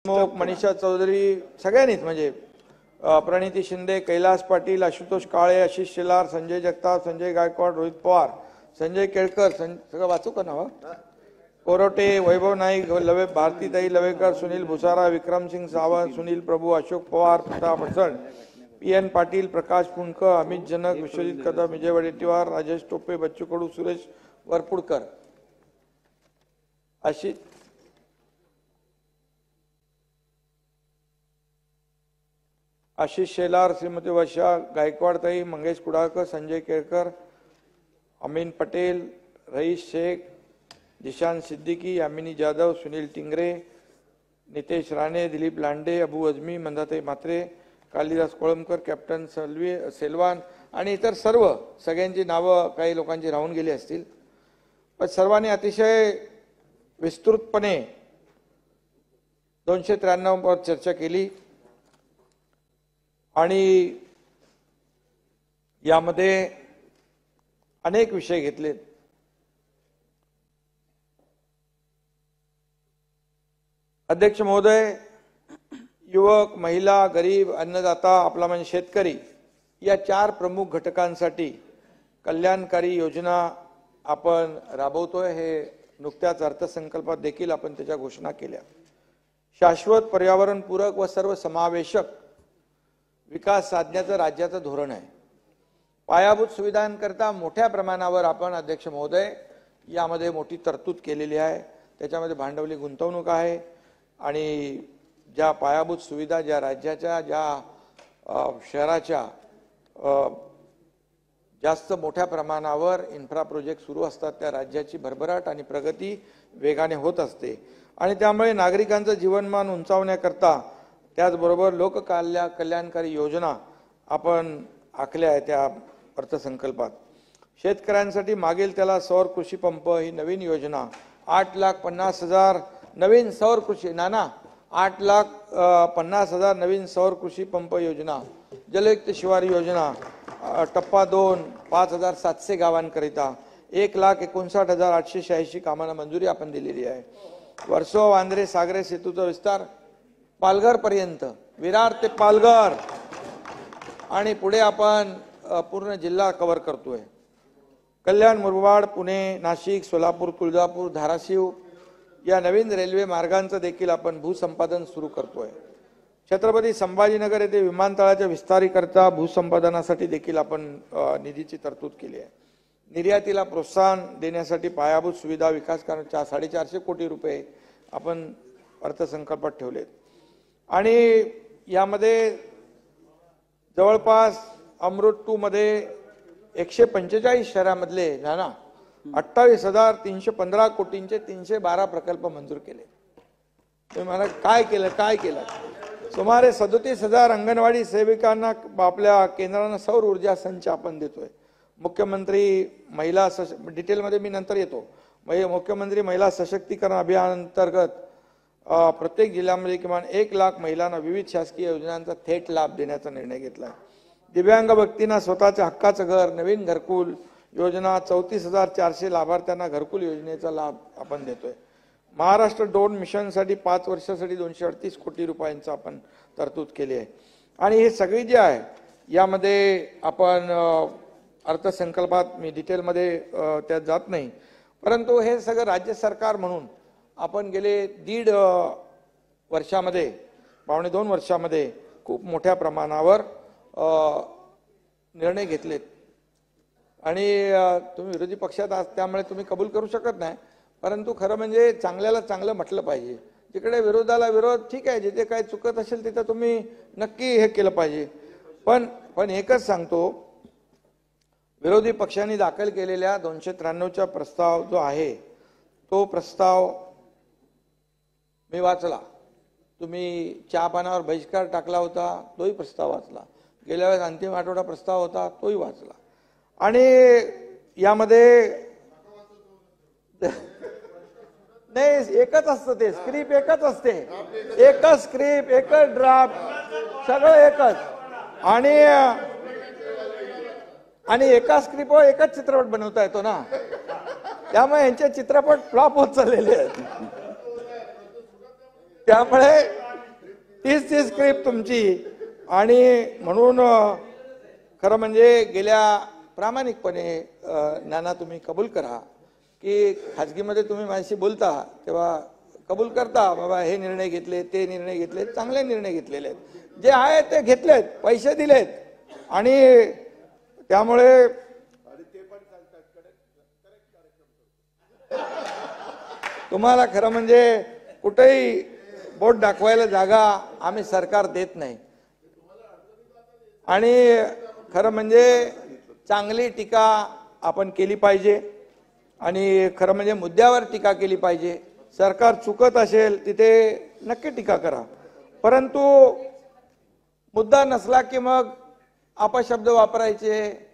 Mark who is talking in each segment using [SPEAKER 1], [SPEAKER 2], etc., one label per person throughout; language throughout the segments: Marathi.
[SPEAKER 1] मनीषा चौधरी सगळ्यांनीच म्हणजे प्रणिती शिंदे, कैलास पाटील, आशुतोष काळे, आशिष शेलार, संजय जगताप, संजय गायकवाड, रोहित पवार, संजय केळकर, सगळं वाचू का नाव? कोरोटे, वैभव नाईक, भारतीताई लवेकर, सुनील भुसारा, विक्रमसिंग सावंत, सुनील प्रभू, अशोक पवार, प्रताप अडसण, PN पाटील, प्रकाश पुणकर, अमित जनक, विश्वजित कदम, विजय वडेट्टीवार, राजेश टोपे, बच्चू कडू, सुरेश वरपुडकर, आशिष शेलार, श्रीमती वर्षा गायकवाडताई, मंगेश कुडाळकर, संजय केळकर, अमीन पटेल, रईस शेख, जिशान सिद्दीकी, यामिनी जाधव, सुनील टिंगरे, नितेश राणे, दिलीप लांडे, अबू अजमी, मंदाताई म्हात्रे, कालिदास कोळंबकर, कॅप्टन सेल्वान आणि इतर सगळ्यांची नावं काही लोकांची राहून गेली असतील, पण सर्वांनी अतिशय विस्तृतपणे 293 वर चर्चा केली आणि यामध्ये अनेक विषय घेतलेत. अध्यक्ष महोदय, युवक, महिला, गरीब, अन्नदाता, आपला म्हणजे शेतकरी या 4 प्रमुख घटकांसाठी कल्याणकारी योजना आपण राबवतोय. हे नुकत्याच अर्थसंकल्पात देखील आपण त्याच्या घोषणा केल्या. शाश्वत, पर्यावरणपूरक व सर्वसमावेशक विकास साधण्याचं राज्याचं धोरण आहे. पायाभूत सुविधांकरता मोठ्या प्रमाणावर आपण अध्यक्ष महोदय यामध्ये मोठी तरतूद केलेली आहे. त्याच्यामध्ये भांडवली गुंतवणूक आहे आणि ज्या पायाभूत सुविधा ज्या राज्याच्या ज्या शहराच्या जास्त मोठ्या प्रमाणावर इन्फ्रा प्रोजेक्ट सुरू असतात त्या राज्याची भरभराट आणि प्रगती वेगाने होत असते आणि त्यामुळे नागरिकांचं जीवनमान उंचावण्याकरता त्याचबरोबर लोककल्याणकारी योजना आपण आखल्या आहेत त्या अर्थसंकल्पात. शेतकऱ्यांसाठी मागेल त्याला सौर कृषी पंप ही नवीन योजना, 8,50,000 नवीन सौर कृषी 8,50,000 नवीन सौर कृषी पंप योजना, जलयुक्त शिवार योजना टप्पा 2 5,700 गावांकरिता 1,59,886 कामांना मंजुरी आपण दिलेली आहे. वर्सोवा वांद्रे सागरे सेतूचा विस्तार पालघर पर्यंत, विरार ते पालघर आणि पुढे आपण पूर्ण जिल्हा कव्हर करतोय. कल्याण, मुरबाड, पुणे, नाशिक, सोलापूर, तुळजापूर, धाराशिव या नवीन रेल्वे मार्गांचं देखील आपण भूसंपादन सुरू करतोय. छत्रपती संभाजीनगर येथे विमानतळाच्या विस्तारीकरता भूसंपादनासाठी देखील आपण निधीची तरतूद केली आहे. निर्यातीला प्रोत्साहन देण्यासाठी पायाभूत सुविधा विकास करण्याच्या 450 कोटी रुपये आपण अर्थसंकल्पात ठेवलेत आणि यामध्ये जवळपास अमृत 2 मध्ये 145 शहरांमधले 28,315 कोटींचे 312 प्रकल्प मंजूर केले. तुम्ही मला काय केलं? सुमारे 37,000 अंगणवाडी सेविकांना आपल्या केंद्रांना सौर ऊर्जा संच आपण देतोय. मुख्यमंत्री महिला डिटेलमध्ये मी नंतर येतो. मुख्यमंत्री महिला सशक्तीकरण अभियानांतर्गत प्रत्येक जिल्ह्यामध्ये किमान 1 लाख महिलांना विविध शासकीय योजनांचा थेट लाभ देण्याचा निर्णय घेतला. दिव्यांग व्यक्तींना स्वतःच्या हक्काचं घर, नवीन घरकुल योजना, 34,400 लाभार्थ्यांना घरकुल योजनेचा लाभ आपण देतोय. महाराष्ट्र ड्रोन मिशनसाठी 5 वर्षासाठी 238 कोटी रुपयांचा आपण तरतूद केली आहे. आणि हे सगळी जे आहे यामध्ये आपण अर्थसंकल्पात मी डिटेलमध्ये त्यात जात नाही, परंतु हे सगळं राज्य सरकार म्हणून आपण गेले 1.5 वर्षामध्ये, पावणे 2 वर्षामध्ये खूप मोठ्या प्रमाणावर निर्णय घेतलेत आणि तुम्ही विरोधी पक्षात आहात त्यामुळे तुम्ही कबूल करू शकत नाही, परंतु खरं म्हणजे चांगल्याला चांगलं म्हटलं पाहिजे. जिकडे विरोधाला विरोध, ठीक आहे, जिथे काय चुकत असेल तिथं तुम्ही नक्की हे केलं पाहिजे. पण एकच सांगतो, विरोधी पक्षांनी दाखल केलेल्या 293चा प्रस्ताव जो आहे तो प्रस्ताव मी वाचला. तुम्ही चहा पानावर बहिष्कार टाकला होता तोही प्रस्ताव वाचला. गेल्या वेळेस अंतिम आठवडा प्रस्ताव होता तोही वाचला. आणि यामध्ये नाही, एकच असतं ते स्क्रिप्ट, एकच असते, एकच स्क्रिप्ट, एकच ड्राफ्ट, सगळं एकच. आणि एका स्क्रिप्टवर एकच चित्रपट बनवता येतो ना, त्यामुळे यांचे चित्रपट फ्लॉप होत चाललेले आहेत. त्यामुळे तीच ती स्क्रिप्ट तुमची. आणि म्हणून खरं म्हणजे गेल्या प्रामाणिकपणे नाना तुम्ही कबूल करा की खाजगीमध्ये तुम्ही माझ्याशी बोलता तेव्हा कबूल करता बाबा हे निर्णय घेतले ते निर्णय घेतले, चांगले निर्णय घेतलेले आहेत, जे आहे ते घेतलेत, पैसे दिलेत. आणि त्यामुळे तुम्हाला खरं म्हणजे कुठेही बोट दाखवायला जागा आम्ही सरकार देत नाही. आणि खरं म्हणजे चांगली टीका आपण केली पाहिजे आणि खरं म्हणजे मुद्द्यावर टीका केली पाहिजे. सरकार चुकत असेल तिथे नक्की टीका करा, परंतु मुद्दा नसला की मग अपशब्द वापरायचे,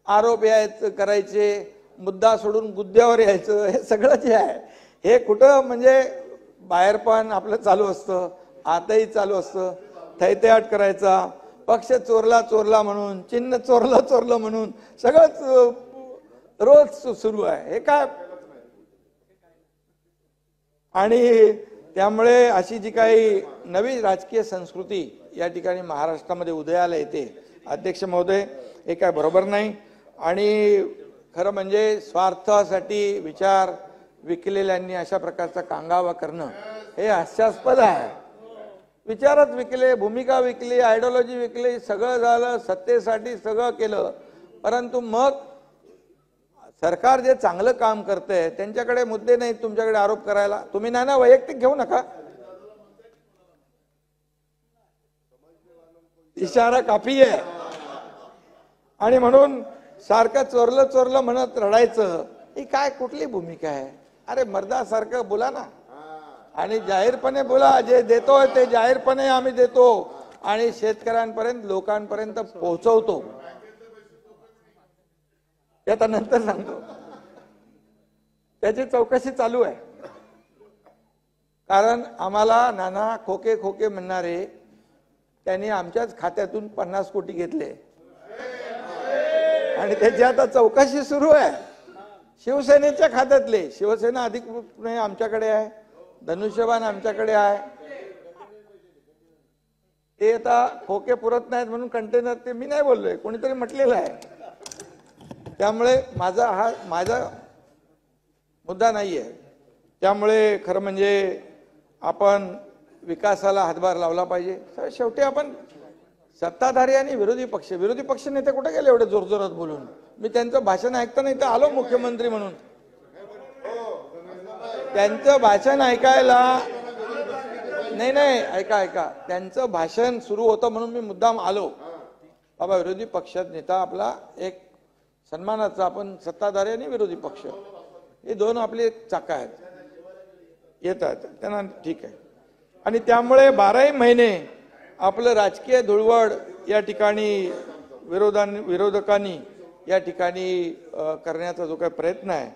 [SPEAKER 1] आरोप करायचे, मुद्दा सोडून गुद्द्यावर यायचं, हे सगळं जे आहे हे कुठं म्हणजे बाहेर पण आपलं चालू असतं, आताही चालू असतं. थैत्याट करायचा, पक्ष चोरला चोरला म्हणून, चिन्ह चोरलं चोरलं म्हणून सगळंच रोज सुरू आहे. हे काय? आणि त्यामुळे अशी जी काही नवी राजकीय संस्कृती या ठिकाणी महाराष्ट्रामध्ये उदयाला येते, अध्यक्ष महोदय, हे काय बरोबर नाही. आणि खरं म्हणजे स्वार्थासाठी विचार विकलेल्यांनी अशा प्रकारचा कांगावा करणं हे हास्यास्पद आहे. विचारच विकले, भूमिका विकली, आयडिओलॉजी विकली, सगळं झालं, सत्तेसाठी सगळं केलं, परंतु मग सरकार जे चांगलं काम करतंय त्यांच्याकडे मुद्दे नाहीत तुमच्याकडे आरोप करायला. तुम्ही ना वैयक्तिक घेऊ नका, इशारा काफी आहे. आणि म्हणून सारखं चोरलं चोरलं म्हणत रडायचं, ही काय कुठली भूमिका आहे? अरे मर्दासारखं बोला ना, आणि जाहीरपणे बोला, जे देतोय ते जाहीरपणे आम्ही देतो आणि शेतकऱ्यांपर्यंत लोकांपर्यंत पोहोचवतो. ते आता नंतर सांगतो, त्याची चौकशी चालू आहे. कारण आम्हाला नाना खोके खोके म्हणणारे त्यांनी आमच्याच खात्यातून 50 कोटी घेतले आणि त्याची आता चौकशी सुरू आहे. शिवसेनेच्या खात्यातले, शिवसेना अधिकृतपणे आमच्याकडे आहे, धनुष्यबाण आमच्याकडे आहे. ते आता खोके पुरत नाहीत म्हणून कंटेनर, ते मी नाही बोललोय, कोणीतरी म्हटलेलं आहे. त्यामुळे माझा मुद्दा नाहीये. त्यामुळे खरं म्हणजे आपण विकासाला हातभार लावला पाहिजे. शेवटी आपण सत्ताधारी आणि विरोधी पक्ष नेते कुठे गेले एवढे जोरजोरात बोलून? मी त्यांचं भाषण ऐकता नाही तर आलो मुख्यमंत्री म्हणून. त्यांचं भाषण ऐकायला नाही, ऐका, त्यांचं भाषण सुरू होतं म्हणून मी मुद्दाम आलो. बाबा विरोधी पक्षात नेता आपला एक सन्मानाचा, आपण सत्ताधारी आणि विरोधी पक्ष हे दोन आपले चाका आहेत, येतात त्यांना, ठीक आहे. आणि त्यामुळे 12 महिने आपलं राजकीय धुळवड या ठिकाणी विरोधकांनी या ठिकाणी करण्याचा जो काही प्रयत्न आहे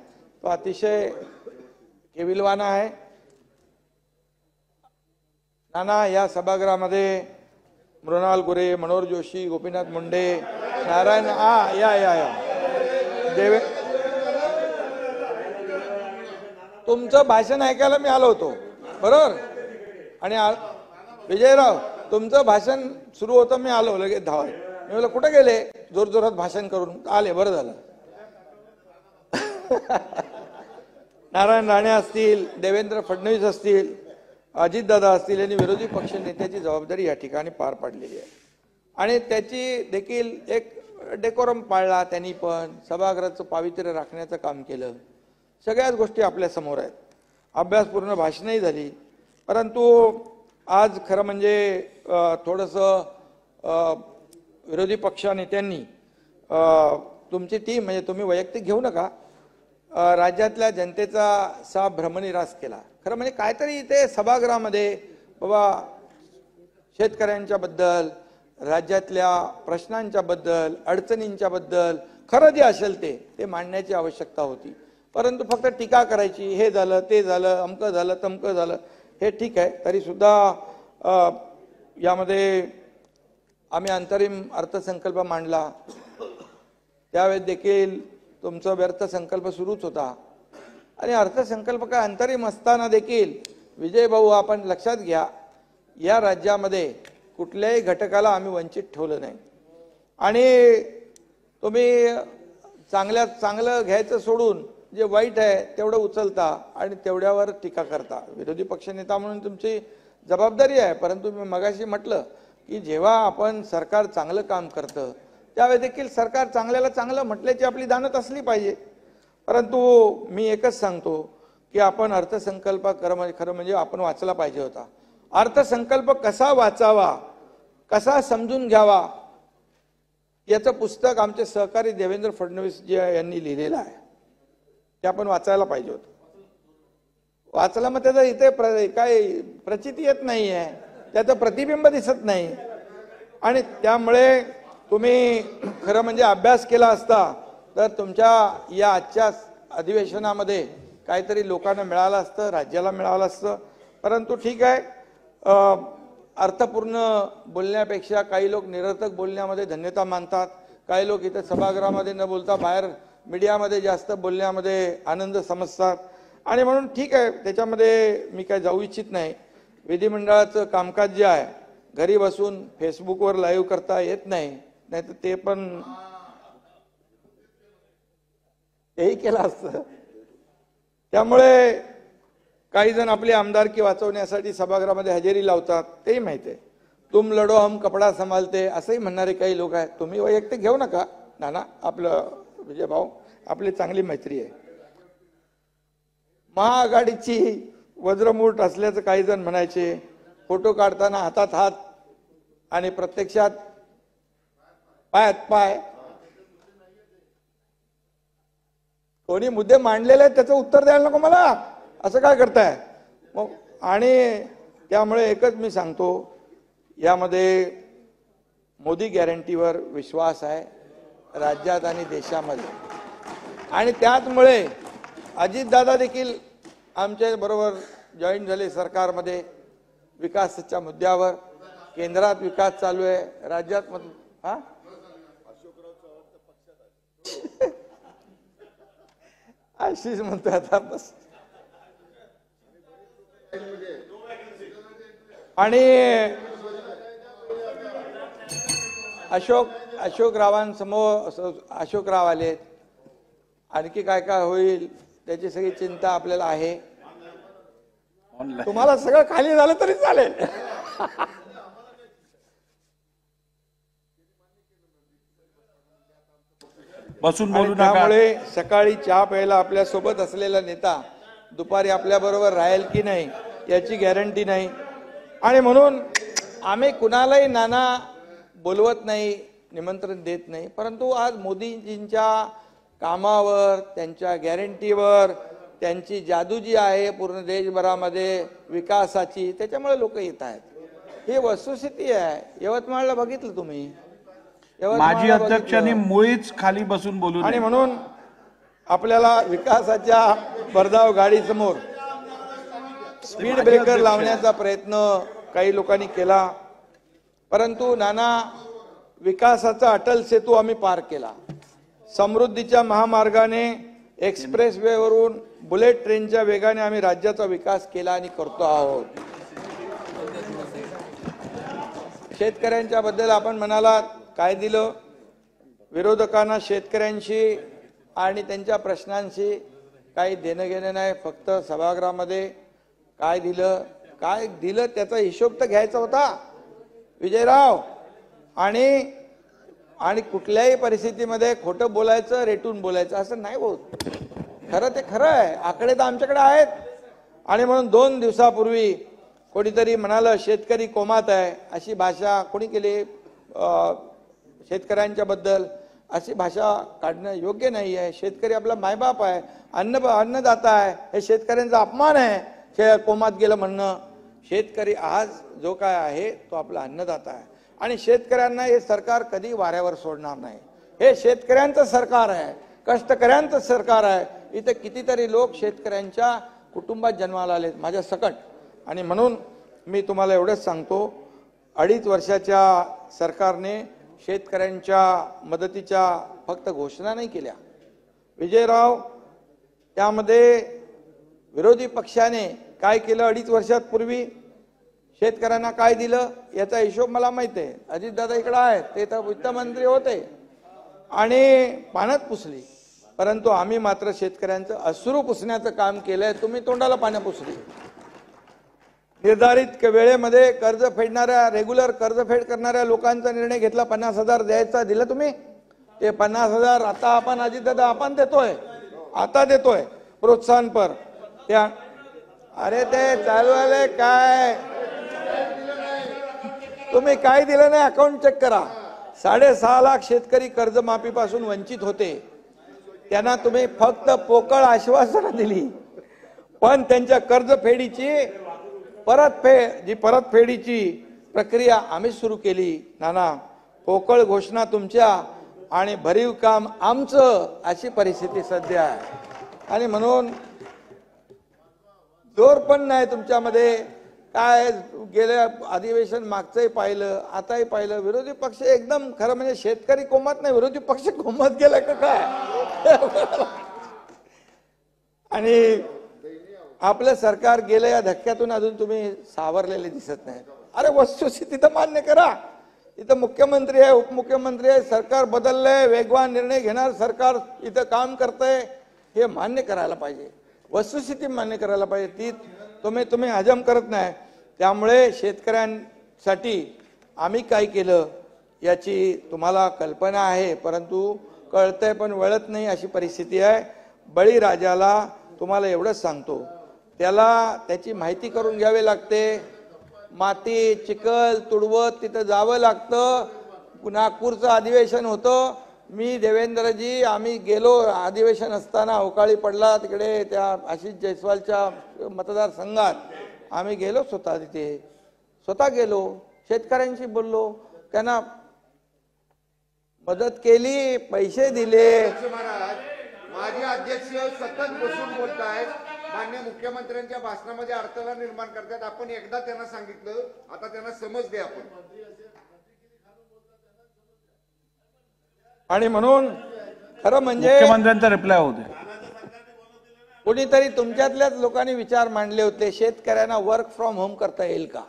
[SPEAKER 1] तो अतिशय केविलवाना आहे. नाना या सभागृहामध्ये मृणाल गुरे, मनोहर जोशी, गोपीनाथ मुंडे, नारायण या तुमचं भाषण ऐकायला मी आलो होतो, बरोबर. आणि विजयराव तुमचं भाषण सुरू होतं, मी आलो लगेच धावत. मी म्हटलं कुठे गेले? जोरजोरात भाषण करून आले, बरं झालं. नारायण राणे असतील, देवेंद्र फडणवीस असतील, अजितदादा असतील यांनी विरोधी पक्ष नेत्याची जबाबदारी या ठिकाणी पार पाडलेली आहे. आणि त्याची देखील एक डेकोरम पाळला त्यांनी, पण सभागृहाचं पावित्र्य राखण्याचं काम केलं. सगळ्याच गोष्टी आपल्या समोर आहेत. अभ्यासपूर्ण भाषणही झाली. परंतु आज खरं म्हणजे थोडंसं विरोधी पक्ष नेत्यांनी तुमची टीम, म्हणजे तुम्ही वैयक्तिक घेऊ नका, राज्यातल्या जनतेचा भ्रमनिरास केला. खरं म्हणजे काहीतरी इथे सभागृहामध्ये बाबा शेतकऱ्यांच्या बद्दल, राज्यातल्या प्रश्नांच्या बद्दल, अडचणींच्या बद्दल खरं जे असेल ते मांडण्याची आवश्यकता होती. परंतु फक्त टीका करायची, हे झालं ते झालं, अमकं झालं तमकं झालं, हे ठीक आहे. तरी सुद्धा यामध्ये आम्ही अंतरिम अर्थसंकल्प मांडला, त्यावेळेस देखील तुमचा व्यर्थ संकल्प सुरूच होता. आणि अर्थसंकल्प काय अंतरिम असताना देखील विजय भाऊ आपण लक्षात घ्या, या राज्यामध्ये कुठल्याही घटकाला आम्ही वंचित ठेवलं नाही। आणि तुम्ही चांगलं घ्यायचं सोडून जे वाईट आहे तेवढं उचलता आणि तेवढ्यावर टीका करता। विरोधी पक्षनेता म्हणून तुमची जबाबदारी आहे, परंतु मी मगाशी म्हटलं की जेव्हा आपण सरकार चांगलं काम करतं त्यावेळी देखील सरकार चांगल्याला चांगलं म्हटल्याची आपली दानत असली पाहिजे। परंतु मी एकच सांगतो की आपण अर्थसंकल्प खरं म्हणजे आपण वाचला पाहिजे होता। अर्थसंकल्प कसा वाचावा, कसा समजून घ्यावा याचं पुस्तक आमचे सहकारी देवेंद्र फडणवीस जी यांनी लिहिलेलं आहे ते आपण वाचायला पाहिजे होतं। वाचला मग त्याचं इथे काय प्रचिती येत नाही आहे, त्याचं प्रतिबिंब दिसत नाही। आणि त्यामुळे तुम्ही खरं म्हणजे अभ्यास केला असता तर तुमच्या या आजच्या अधिवेशनामध्ये काहीतरी लोकांना मिळालं असतं, राज्याला मिळालं असतं। परंतु ठीक आहे, अर्थपूर्ण बोलण्यापेक्षा काही लोक निरर्थक बोलण्यामध्ये धन्यता मानतात, काही लोक इथे सभागृहामध्ये न बोलता बाहेर मीडियामध्ये जास्त बोलण्यामध्ये आनंद समजतात। आणि म्हणून ठीक आहे, त्याच्यामध्ये मी काय जाऊ इच्छित नाही। विधिमंडळाचं कामकाज जे आहे घरी बसून फेसबुकवर लाईव्ह करता येत नाही, नाहीतर ते पण तेही केलं असतं। त्यामुळे काही जण आपली आमदारकी वाचवण्यासाठी सभागृहामध्ये हजेरी लावतात, तेही माहिती आहे। तुम लढो हम कपडा संभालते असंही म्हणणारे काही लोक आहेत। तुम्ही वैयक्तिक घेऊ नका नाना, आपलं विजय भाऊ आपली चांगली मैत्री आहे। महाआघाडीची वज्रमूठ असल्याचं काही जण म्हणायचे, फोटो काढताना हातात हात आणि प्रत्यक्षात पायात पाय। कोणी मुद्दे मांडलेले आहेत त्याचं उत्तर द्यायला नको मला, असं काय करताय मग? आणि त्यामुळे एकच मी सांगतो, यामध्ये मोदी गॅरंटीवर विश्वास आहे राज्यात आणि देशामध्ये। आणि त्याचमुळे अजितदादा देखील आमच्या बरोबर जॉईन झाले सरकारमध्ये विकासाच्या मुद्द्यावर। केंद्रात विकास चालू आहे, राज्यात हा आशिष म्हणतोय आता बस। आणि अशोक राव आले, आणखी काय काय होईल त्याची सगळी चिंता आपल्याला आहे। तुम्हाला सगळं खाली झालं तरी चालेल।
[SPEAKER 2] बसून बोलू नका।
[SPEAKER 1] त्यामुळे सकाळी चहा प्यायला आपल्या सोबत असलेला नेता दुपारी आपल्या बरोबर राहील की नाही याची गॅरंटी नाही। आणि म्हणून आम्ही कुणालाही नाना बोलवत नाही, निमंत्रण देत नाही। परंतु आज मोदीजींच्या कामावर, त्यांच्या गॅरंटीवर, त्यांची जादू जी आहे पूर्ण देशभरामध्ये विकासाची, त्याच्यामुळे लोक येत आहेत। ही वस्तुस्थिती आहे। यवतमाळला बघितलं तुम्ही,
[SPEAKER 2] माजी अध्यक्षांनी मुळीच खाली बसून बोलू नये।
[SPEAKER 1] आणि म्हणून आपल्याला विकासाच्या भरधाव गाडीसमोर स्पीड ब्रेकर लावण्याचा प्रयत्न काही लोकांनी केला, परंतु नाना विकासाचा अटल सेतू आम्ही पार केला। समृद्धीच्या महामार्गाने एक्सप्रेसवे वरून बुलेट ट्रेनच्या वेगाने आम्ही राज्याचा विकास केला आणि करतो आहोत। शेतकऱ्यांच्या बद्दल आपण म्हणालात, काय दिलं विरोधकांना? शेतकऱ्यांशी आणि त्यांच्या प्रश्नांशी काही देणं घेणं नाही। फक्त सभागृहामध्ये काय दिलं त्याचा हिशोब तर घ्यायचा होता विजयराव। आणि कुठल्याही परिस्थितीमध्ये खोटं बोलायचं, रेटून बोलायचं असं नाही होत। खरं ते खरं आहे, आकडे तर आमच्याकडे आहेत। आणि म्हणून 2 दिवसापूर्वी कोणीतरी म्हणालं शेतकरी कोमात आहे, अशी भाषा कोणी केली शेतकऱ्यांच्या बद्दल? अशी भाषा काढणं योग्य नाही आहे। शेतकरी आपला मायबाप आहे, अन्नदाता आहे, हे शेतकऱ्यांचा अपमान आहे कोमात गेलं म्हणणं। शेतकरी आज जो काय आहे तो आपला अन्नदाता आहे आणि शेतकऱ्यांना हे सरकार कधी वाऱ्यावर सोडणार नाही। हे शेतकऱ्यांचं सरकार आहे, कष्टकऱ्यांचं सरकार आहे। इथे कितीतरी लोक शेतकऱ्यांच्या कुटुंबात जन्माला आलेत माझ्या सकट। आणि म्हणून मी तुम्हाला एवढंच सांगतो, 2.5 वर्षाच्या सरकारने शेतकऱ्यांच्या मदतीच्या फक्त घोषणा नाही केल्या विजयराव, त्यामध्ये विरोधी पक्षाने काय केलं 2.5 वर्षापूर्वी? शेतकऱ्यांना काय दिलं याचा हिशोब मला माहिती आहे. अजितदादा इकडे आहेत, ते तर वित्तमंत्री होते आणि पाण्यात पुसली, परंतु आम्ही मात्र शेतकऱ्यांचं अश्रू पुसण्याचं काम केलंय. तुम्ही तोंडाला पाण्या पुसली. निर्धारित वेळेमध्ये कर्ज फेडणाऱ्या, रेग्युलर कर्जफेड करणाऱ्या लोकांचा निर्णय घेतला. 50,000 द्यायचा, दिलं तुम्ही. ते 50,000 आता आपण अजितदादा आपण देतोय, आता देतोय प्रोत्साहनपर. त्या अरे ते चालू आले काय, तुम्ही काय दिलं नाही अकाउंट चेक करा. 6.5 लाख शेतकरी कर्जमाफीपासून वंचित होते. त्यांना तुम्ही फक्त पोकळ आश्वासनं दिली, पण त्यांच्या कर्जफेडीची परतफेडीची प्रक्रिया आम्ही सुरू केली. नाना, पोकळ घोषणा तुमच्या आणि भरीव काम आमचं, अशी परिस्थिती सध्या आहे. आणि म्हणून जोर पण नाही तुमच्यामध्ये. काय गेल्या अधिवेशन मागचंही पाहिलं, आताही पाहिलं, विरोधी पक्ष एकदम खरं म्हणजे शेतकरी कोमत नाही, विरोधी पक्ष कोमत गेलाय का काय. आणि आपलं सरकार गेलं या धक्क्यातून अजून तुम्ही सावरलेले दिसत नाही. अरे वस्तुस्थिती तर मान्य करा. इथं मुख्यमंत्री आहे, उपमुख्यमंत्री आहे, सरकार बदललंय, वेगवान निर्णय घेणार सरकार इथं काम करतंय, हे मान्य करायला पाहिजे. वस्तुस्थिती मान्य करायला पाहिजे. ती तुम्ही हजम करत नाही. त्यामुळे शेतकऱ्यांसाठी आम्ही काय केलं याची तुम्हाला कल्पना आहे, परंतु कळतंय पण वळत नाही अशी परिस्थिती आहे. बळीराजाला तुम्हाला एवढंच सांगतो, त्याला त्याची माहिती करून घ्यावी लागते. माती चिखल तुडवत तिथं जावं लागतं. नागपूरचं अधिवेशन होतं, मी देवेंद्रजी आम्ही गेलो. अधिवेशन असताना अवकाळी पडला तिकडे त्या आशिष जयस्वालच्या मतदारसंघात. आम्ही गेलो स्वतः तिथे, स्वतः गेलो, शेतकऱ्यांशी बोललो, त्यांना मदत केली, पैसे दिले.
[SPEAKER 3] माजी अध्यक्ष सतत बसून बोलतायत, माननीय मुख्यमंत्र्यांच्या भाषणामध्ये अडथळा निर्माण करतात. आपण एकदा त्यांना सांगितलं, आता त्यांना समज द्या आपण.
[SPEAKER 1] आणि म्हणून खरं म्हणजे
[SPEAKER 2] मुख्यमंत्र्यांचा रिप्लाय होते.
[SPEAKER 1] कोणीतरी तुमच्यातल्याच लोकांनी विचार मांडले होते, शेतकऱ्यांना वर्क फ्रॉम होम करता येईल का.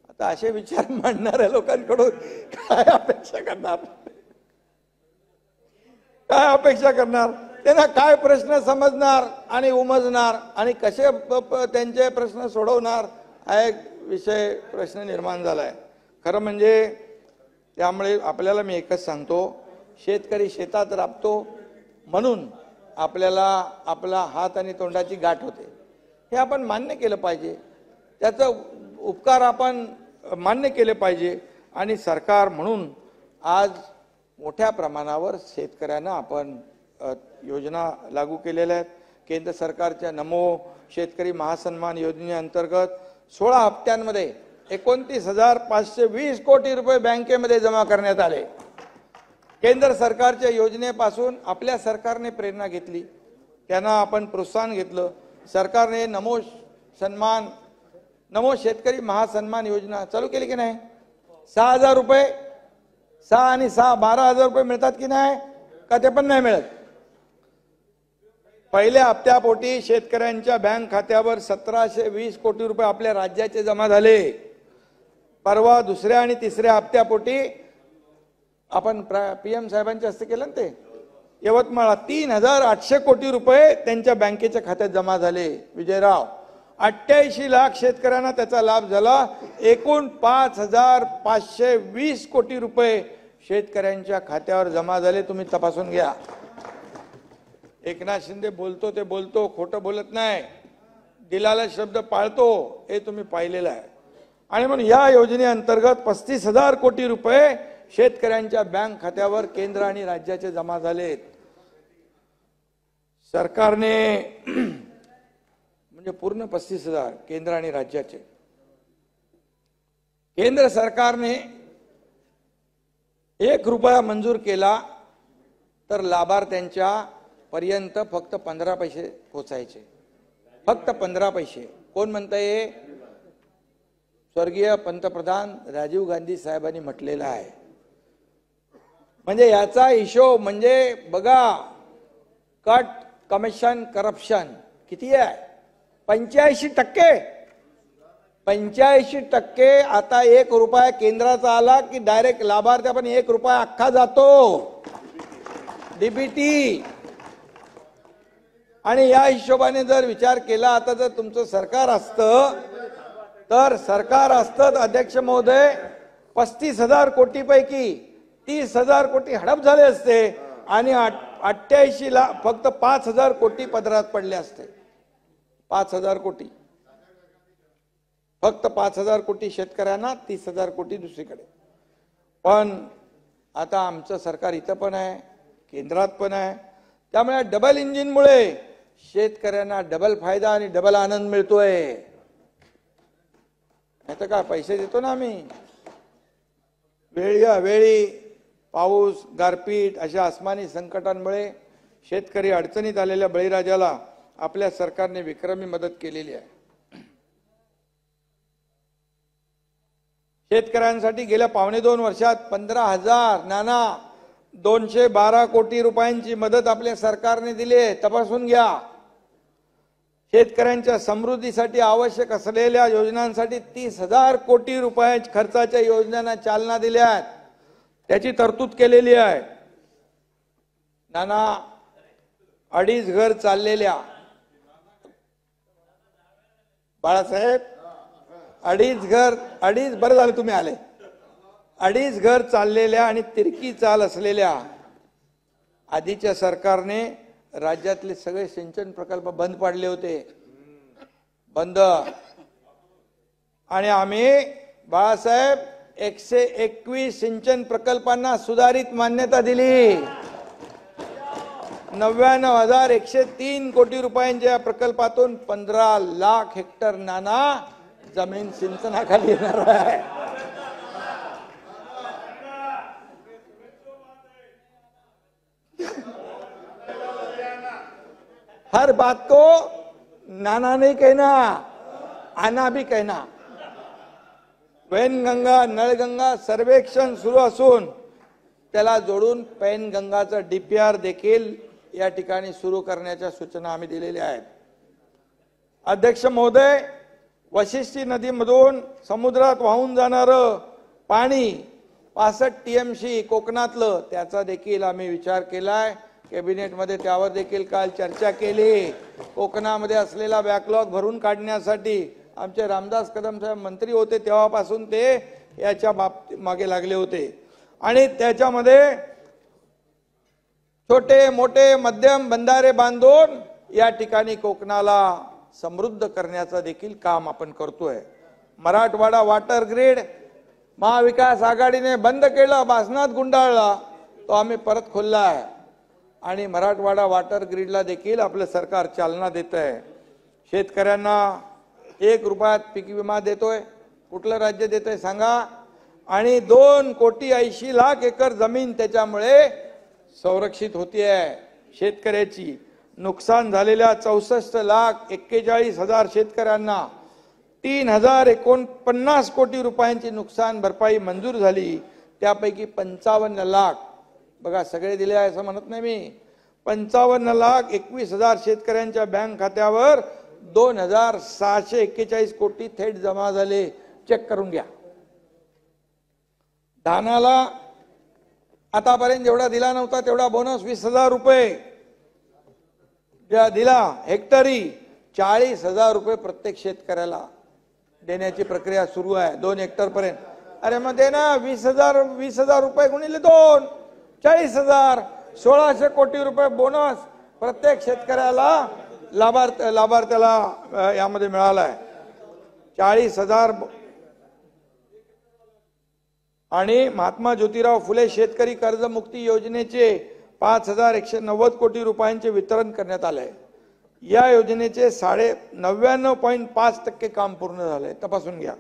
[SPEAKER 1] आता असे विचार मांडणाऱ्या लोकांकडून काय अपेक्षा करणार, काय अपेक्षा करणार. त्यांना काय प्रश्न समजणार आणि उमजणार आणि कसे त्यांचे प्रश्न सोडवणार हा एक प्रश्न निर्माण झालाय खरं म्हणजे. त्यामुळे आपल्याला मी एकच सांगतो, शेतकरी शेतात राबतो म्हणून आपल्याला आपला हात आणि तोंडाची गाठ होते, हे आपण मान्य केलं पाहिजे. त्याचं उपकार आपण मान्य केले पाहिजे. आणि सरकार म्हणून आज मोठ्या प्रमाणावर शेतकऱ्यांना आपण योजना लागू केलेल्या आहेत. केंद्र सरकारच्या नमो शेतकरी महासन्मान योजनेअंतर्गत 16 हप्त्यांमध्ये 29,520 कोटी रुपये बँकेमध्ये जमा करण्यात आले. केंद्र सरकारच्या योजनेपासून आपल्या सरकारने प्रेरणा घेतली, त्यांना आपण प्रोत्साहन घेतलं. सरकारने नमो शेतकरी महासन्मान योजना चालू केली की नाही. 6,000 रुपये, 6 आणि 6 12,000 रुपये मिळतात की नाही, का ते पण नाही मिळत. पहिल्या हप्त्यापोटी शेतकऱ्यांच्या बँक खात्यावर 1,720 कोटी रुपये आपल्या राज्याचे जमा झाले. परवा दुसऱ्या आणि तिसऱ्या हप्त्यापोटी आपण PM साहेबांच्या हस्ते केलं ना, ते यवतमाळला 3,800 कोटी रुपये त्यांच्या बँकेच्या खात्यात जमा झाले. विजयराव, 88 लाख शेतकऱ्यांना त्याचा लाभ झाला. एकूण 5,520 कोटी रुपये शेतकऱ्यांच्या खात्यावर जमा झाले. तुम्ही तपासून घ्या. एकनाथ शिंदे बोलतो ते बोलतो, खोटं बोलत नाही, दिलेला शब्द पाळतो, हे तुम्ही पाहिलेलं आहे. आणि म्हणून या योजनेअंतर्गत 35,000 कोटी रुपये शेतकऱ्यांच्या बँक खात्यावर केंद्र आणि राज्याचे जमा झालेत. सरकारने म्हणजे पूर्ण 35,000 केंद्र आणि राज्याचे. केंद्र सरकारने 1 रुपया मंजूर केला तर लाभार्थ्यांच्या पर्यंत फक्त 15 पैसे पोचायचे, फक्त 15 पैसे. कोण म्हणताय? स्वर्गीय पंतप्रधान राजीव गांधी साहेबांनी म्हटलेलं आहे. म्हणजे याचा हिशोब म्हणजे बघा, कट कमिशन करप्शन किती आहे? 85%. 85% आता 1 रुपया केंद्राचा आला की डायरेक्ट लाभार्थी पण 1 रुपया अख्खा जातो डीबीटी. आणि या हिशोबाने जर विचार केला, आता जर तुमचं सरकार असतं तर अध्यक्ष महोदय 35,000 कोटी पैकी 30,000 कोटी हडप झाले असते आणि 88 ला फक्त 5,000 कोटी पदरात पडले असते. 5,000 कोटी, फक्त 5,000 कोटी शेतकऱ्यांना, 30,000 कोटी दुसरीकडे. पण आता आमचं सरकार इथं पण आहे, केंद्रात पण आहे. त्यामुळे डबल इंजिनमुळे शेतकऱ्यांना डबल फायदा आणि डबल आनंद मिळतोय. नाही तर काय, पैसे देतो ना आम्ही, वेळी पाऊस, गारपीट अशा आसमानी संकटांमुळे शेतकरी अडचणीत आलेल्या बळीराजाला आपल्या सरकारने विक्रमी मदत केलेली आहे. शेतकऱ्यांसाठी गेल्या 2.25 वर्षात 15,000 नाना 212 कोटी रुपयांची मदत आपल्या सरकारने दिली आहे. तपासून घ्या. शेतकऱ्यांच्या समृद्धीसाठी आवश्यक असलेल्या योजनांसाठी 30,000 कोटी रुपये खर्चाच्या योजनांना चालना दिल्या आहेत. त्याची तरतूद केलेली आहे. नाना 2.5 घर चाललेल्या, बाळासाहेब 2.5 बरं झालं तुम्ही आले. 2.5 घर चाललेल्या आणि तिरकी चाल असलेल्या आधीच्या सरकारने राज्यातले सगळे सिंचन प्रकल्प बंद पाडले होते, बंद. आणि आम्ही बाळासाहेब 121 सिंचन प्रकल्पांना सुधारित मान्यता दिली. 99,103 कोटी रुपयांच्या प्रकल्पातून 15 लाख हेक्टर नाना जमीन सिंचनाखाली येणार आहे. हर बात को नाना नहीं कहना, आना भी कहना. वैनगंगा नळगंगा सर्वेक्षण सुरू असून त्याला जोडून पैनगंगाचं डीपीआर देखील या ठिकाणी सुरू करण्याच्या सूचना आम्ही दिलेल्या आहेत. अध्यक्ष महोदय, वशिष्ठी नदीमधून समुद्रात वाहून जाणारं पाणी 65 टीएमसी कोकणातलं, त्याचा देखील आम्ही विचार केलाय. कॅबिनेटमध्ये त्यावर देखील काल चर्चा केली. कोकणामध्ये असलेला बॅकलॉग भरून काढण्यासाठी आमचे रामदास कदम साहेब मंत्री होते तेव्हापासून ते याच्या बाबतीत मागे लागले होते. आणि त्याच्यामध्ये छोटे मोठे मध्यम बंधारे बांधून या ठिकाणी कोकणाला समृद्ध करण्याचं देखील काम आपण करतोय. मराठवाडा वॉटर ग्रीड महाविकास आघाडीने बंद केलं, बासनात गुंडाळला, तो आम्ही परत खोलला आहे. आणि मराठवाडा वॉटर ग्रीडला देखील आपलं सरकार चालना देत आहे. शेतकऱ्यांना 1 रुपयात पीक विमा देतोय. कुठलं राज्य देतंय सांगा? आणि 2,80,00,000 एकर जमीन त्याच्यामुळे संरक्षित होतीये. शेतकऱ्याची नुकसान झालेल्या 64,41,000 शेतकऱ्यांना 3,049 कोटी रुपयांची नुकसान भरपाई मंजूर झाली. त्यापैकी 55 लाख, बघा सगळे दिले आहे असं म्हणत नाही मी, 55,21,000 शेतकऱ्यांच्या बँक खात्यावर 2,641 कोटी थेट जमा झाले. चेक करून घ्या. धानाला आतापर्यंत जेवढा दिला नव्हता तेवढा बोनस 20,000 रुपये दिला. हेक्टरी 40,000 रुपये प्रत्येक शेतकऱ्याला देण्याची प्रक्रिया सुरू आहे 2 हेक्टर पर्यंत. अरे मग दे ना 20,000 रुपये गुणिले 2, 40,000, 1,600 कोटी रुपये बोनस प्रत्येक शेतकऱ्याला लाभार्थ्याला यामध्ये मिळाला आहे. 40,000. आणि महात्मा ज्योतिराव फुले शेतकरी कर्जमुक्ती योजनेचे 5,190 कोटी रुपयांचे वितरण करण्यात आले. या योजनेचे 99.5% काम पूर्ण झाले. तपासून घ्या.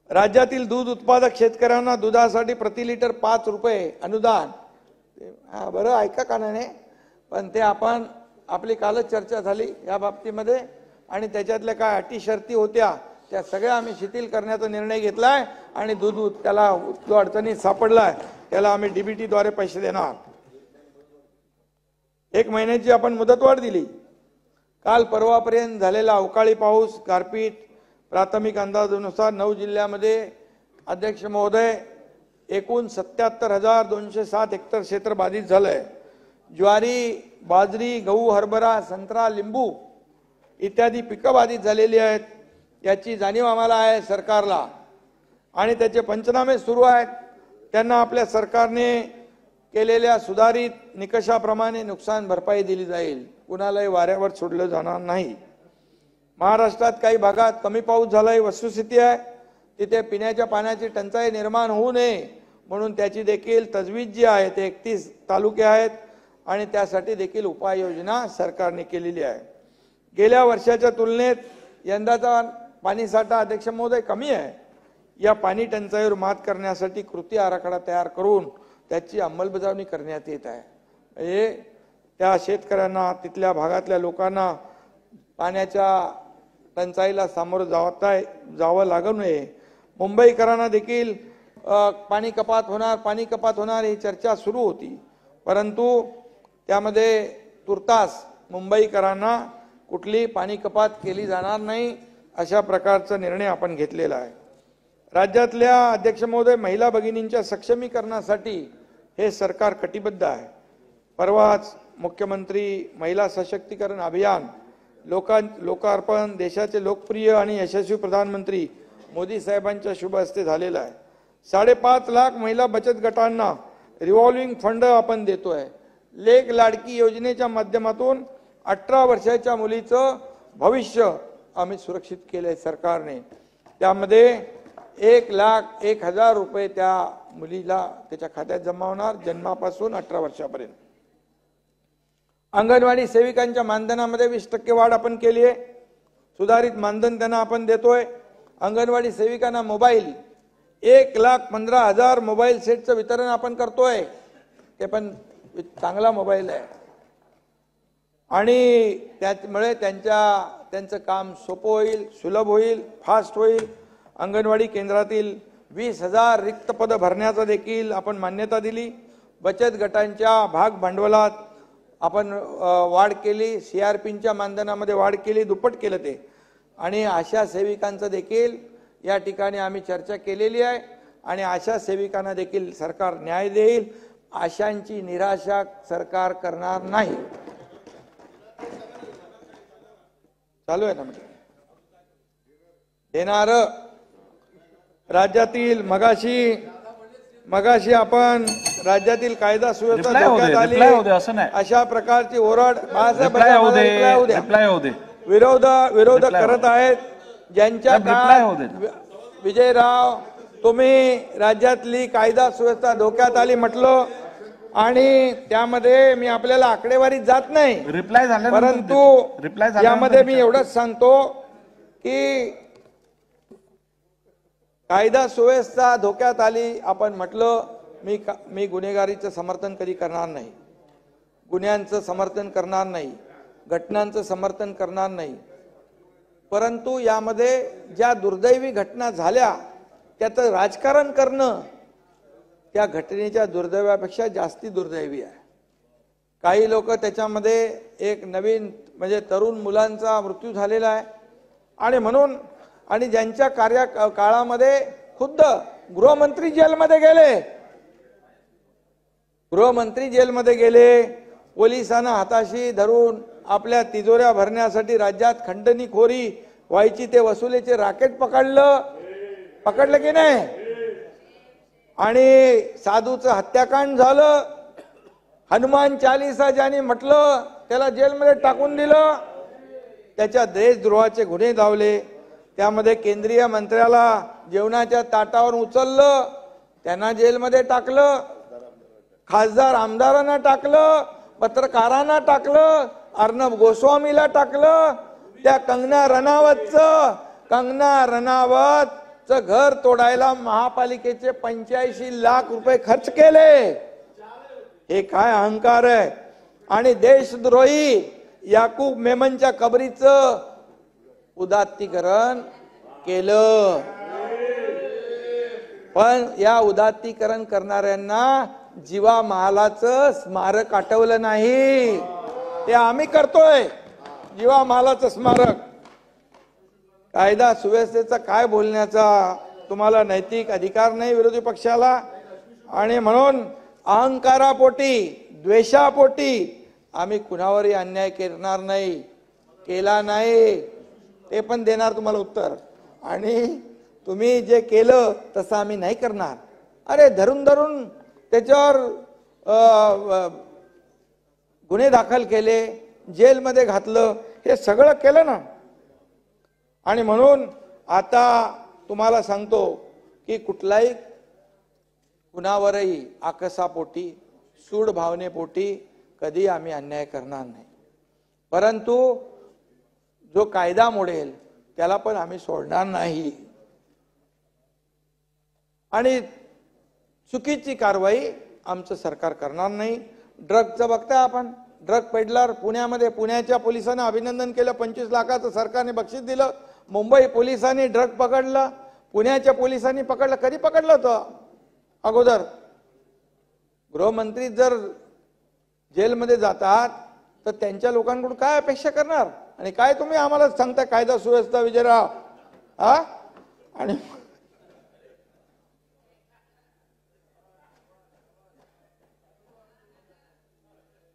[SPEAKER 1] राज्यातील दूध उत्पादक शेतकऱ्यांना दुधासाठी प्रति लिटर 5 रुपये अनुदान. बरं ऐका कानाने, पण ते आपली कालच चर्चा झाली या बाबतीमध्ये आणि त्याच्यातल्या काय अटी शर्ती होत्या त्या सगळ्या आम्ही शिथिल करण्याचा निर्णय घेतलाय. आणि दूध त्याला जो अडचणीत सापडलाय त्याला आम्ही डीबीटी द्वारे पैसे देणार. 1 महिन्याची आपण मुदतवाढ दिली. काल परवापर्यंत झालेला अवकाळी पाऊस, गारपीट, प्राथमिक अंदाजानुसार 9 जिल्ह्यामध्ये अध्यक्ष महोदय एकूण 77,207 हेक्टर क्षेत्र बाधित झालंय. ज्वारी, बाजरी, गहू, हरभरा, संत्रा, लिंबू इत्यादी पिकं बाधित झालेली आहेत. याची जाणीव आम्हाला आहे सरकारला आणि त्याचे पंचनामे सुरू आहेत. त्यांना आपल्या सरकारने केलेल्या सुधारित निकषाप्रमाणे नुकसान भरपाई दिली जाईल. कुणालाही वाऱ्यावर सोडलं जाणार नाही. महाराष्ट्रात काही भागात कमी पाऊस झाला ही वस्तुस्थिती आहे. तिथे पिण्याच्या पाण्याची टंचाई निर्माण होऊ नये म्हणून त्याची देखील तजवीज जी आहे ते 31 तालुके आहेत आणि त्यासाठी देखील उपाययोजना सरकारने केलेली आहे. गेल्या वर्षाच्या तुलनेत यंदाचा पाणीसाठा अध्यक्ष महोदय कमी आहे. या पाणी टंचाईवर मात करण्यासाठी कृती आराखडा तयार करून त्याची अंमलबजावणी करण्यात येत आहे. म्हणजे त्या शेतकऱ्यांना, तिथल्या भागातल्या लोकांना पाण्याच्या टंचाईला सामोरं जावं लागू नये. मुंबईकरांना देखील पाणी कपात होणार ही चर्चा सुरू होती, परंतु त्यामध्ये तुर्तास मुंबईकरांना कुठली पाणी कपात केली जाणार नाही अशा प्रकारचा निर्णय आपण घेतलेला आहे. राज्यातल्या अध्यक्ष महोदय महिला भगिनींच्या सक्षमीकरणासाठी हे सरकार कटिबद्ध आहे. परवाच मुख्यमंत्री महिला सशक्तीकरण अभियान लोकार्पण देशाचे लोकप्रिय आणि यशस्वी प्रधानमंत्री मोदी साहेबांच्या शुभ हस्ते झालेला आहे. 5.5 लाख महिला बचत गटांना रिव्हॉल्विंग फंड आपण देतोय. लेक लाडकी योजनेच्या माध्यमातून 18 वर्षाच्या मुलीचं भविष्य आम्ही सुरक्षित केलंय सरकारने. त्यामध्ये 1,01,000 रुपये त्या मुलीला त्याच्या खात्यात जमा होणार जन्मापासून 18 वर्षापर्यंत. अंगणवाडी सेविकांच्या मानधनामध्ये 20% वाढ आपण केली आहे. सुधारित मानधन त्यांना आपण देतोय. अंगणवाडी सेविकांना मोबाईल 1,15,000 मोबाईल सेटचं वितरण आपण करतोय. ते पण चांगला मोबाईल आहे आणि त्यामुळे त्यांचं काम सोपं होईल, सुलभ होईल, फास्ट होईल. अंगणवाडी केंद्रातील 20,000 रिक्त पद भरण्याचा देखील आपण मान्यता दिली. बचत गटांच्या भाग भांडवलात आपण वाढ केली. CRPच्या मानधनामध्ये वाढ केली, दुप्पट केलं ते. आणि आशा सेविकांचं देखील या ठिकाणी आम्ही चर्चा केलेली आहे आणि आशा सेविकांना देखील सरकार न्याय देईल. आशांची निराशा सरकार करणार नाही. चालू आहे ना म्हणजे देणार. राज्यातील मगाशी आपण राज्यातील कायदा सुव्यवस्था धोक्यात आली अशा प्रकारची ओरड विरोधक करत आहेत. ज्यांच्या विजयराव तुम्ही राज्यातली कायदा सुव्यवस्था धोक्यात आली म्हटलं आणि त्यामध्ये मी आपल्याला आकडेवारीत जात नाही, परंतु यामध्ये मी एवढंच सांगतो की कायदा सुव्यवस्था धोक्यात आली आपण म्हटलं. मी गुन्हेगारीचं समर्थन कधी करणार नाही, गुन्ह्यांचं समर्थन करणार नाही, घटनांचं समर्थन करणार नाही. परंतु यामध्ये ज्या दुर्दैवी घटना झाल्या त्याचं राजकारण करणं त्या घटनेच्या दुर्दैवापेक्षा जास्ती दुर्दैवी आहे. काही लोक त्याच्यामध्ये एक नवीन म्हणजे तरुण मुलांचा मृत्यू झालेला आहे आणि म्हणून आणि ज्यांच्या काळामध्ये खुद्द गृहमंत्री जेलमध्ये गेले, पोलिसांना हाताशी धरून आपल्या तिजोऱ्या भरण्यासाठी राज्यात खंडणीखोरी व्हायची ते वसुलीचे राकेट पकडलं की नाही. आणि साधूचं हत्याकांड झालं. हनुमान चालीसा ज्यांनी म्हटलं त्याला जेलमध्ये टाकून दिलं. त्याच्या देशद्रोहाचे गुन्हे लावले. त्यामध्ये केंद्रीय मंत्र्याला जेवणाच्या ताटावर उचललं, त्यांना जेलमध्ये टाकलं. खासदार आमदारांना टाकलं, पत्रकारांना टाकलं, अर्णब गोस्वामीला टाकलं. त्या कंगना रनावतचं घर तोडायला महापालिकेचे 85 लाख रुपये खर्च केले. हे काय अहंकार आहे. आणि देशद्रोही याकूब मेमनच्या कबरीचं उदात्तीकरण केलं. पण या उदात्तीकरण करणाऱ्यांना जीवा महालाचं स्मारक आठवलं नाही. ते आम्ही करतोय जीवा महालाचं स्मारक. कायदा सुव्यवस्थेचा काय बोलण्याचा तुम्हाला नैतिक अधिकार नाही विरोधी पक्षाला. आणि म्हणून अहंकारापोटी द्वेषापोटी आम्ही कुणावरही अन्याय करणार नाही, केला नाही, ते पण देणार तुम्हाला उत्तर. आणि तुम्ही जे केलं तसं आम्ही नाही करणार. अरे धरून धरून त्याच्यावर गुन्हे दाखल केले, जेलमध्ये घातलं, हे सगळं केलं ना. आणि म्हणून आता तुम्हाला सांगतो की कुठलाही कुणावरही आकसापोटी सूड भावनेपोटी कधी आम्ही अन्याय करणार नाही. परंतु जो कायदा मोडेल त्याला पण आम्ही सोडणार नाही. आणि चुकीची कारवाई आमचं सरकार करणार नाही. ड्रगचं बघताय आपण, ड्रग पेडलर पुण्यामध्ये, पुण्याच्या पोलिसांनी अभिनंदन केलं, 25 लाखाचं सरकारने बक्षीस दिलं. मुंबई पोलिसांनी ड्रग पकडलं, पुण्याच्या पोलिसांनी पकडलं. कधी पकडलं होतं अगोदर? गृहमंत्री जर जेलमध्ये जातात तर त्यांच्या लोकांकडून काय अपेक्षा करणार? आणि काय तुम्ही आम्हाला सांगता कायदा सुव्यवस्था विजयराव?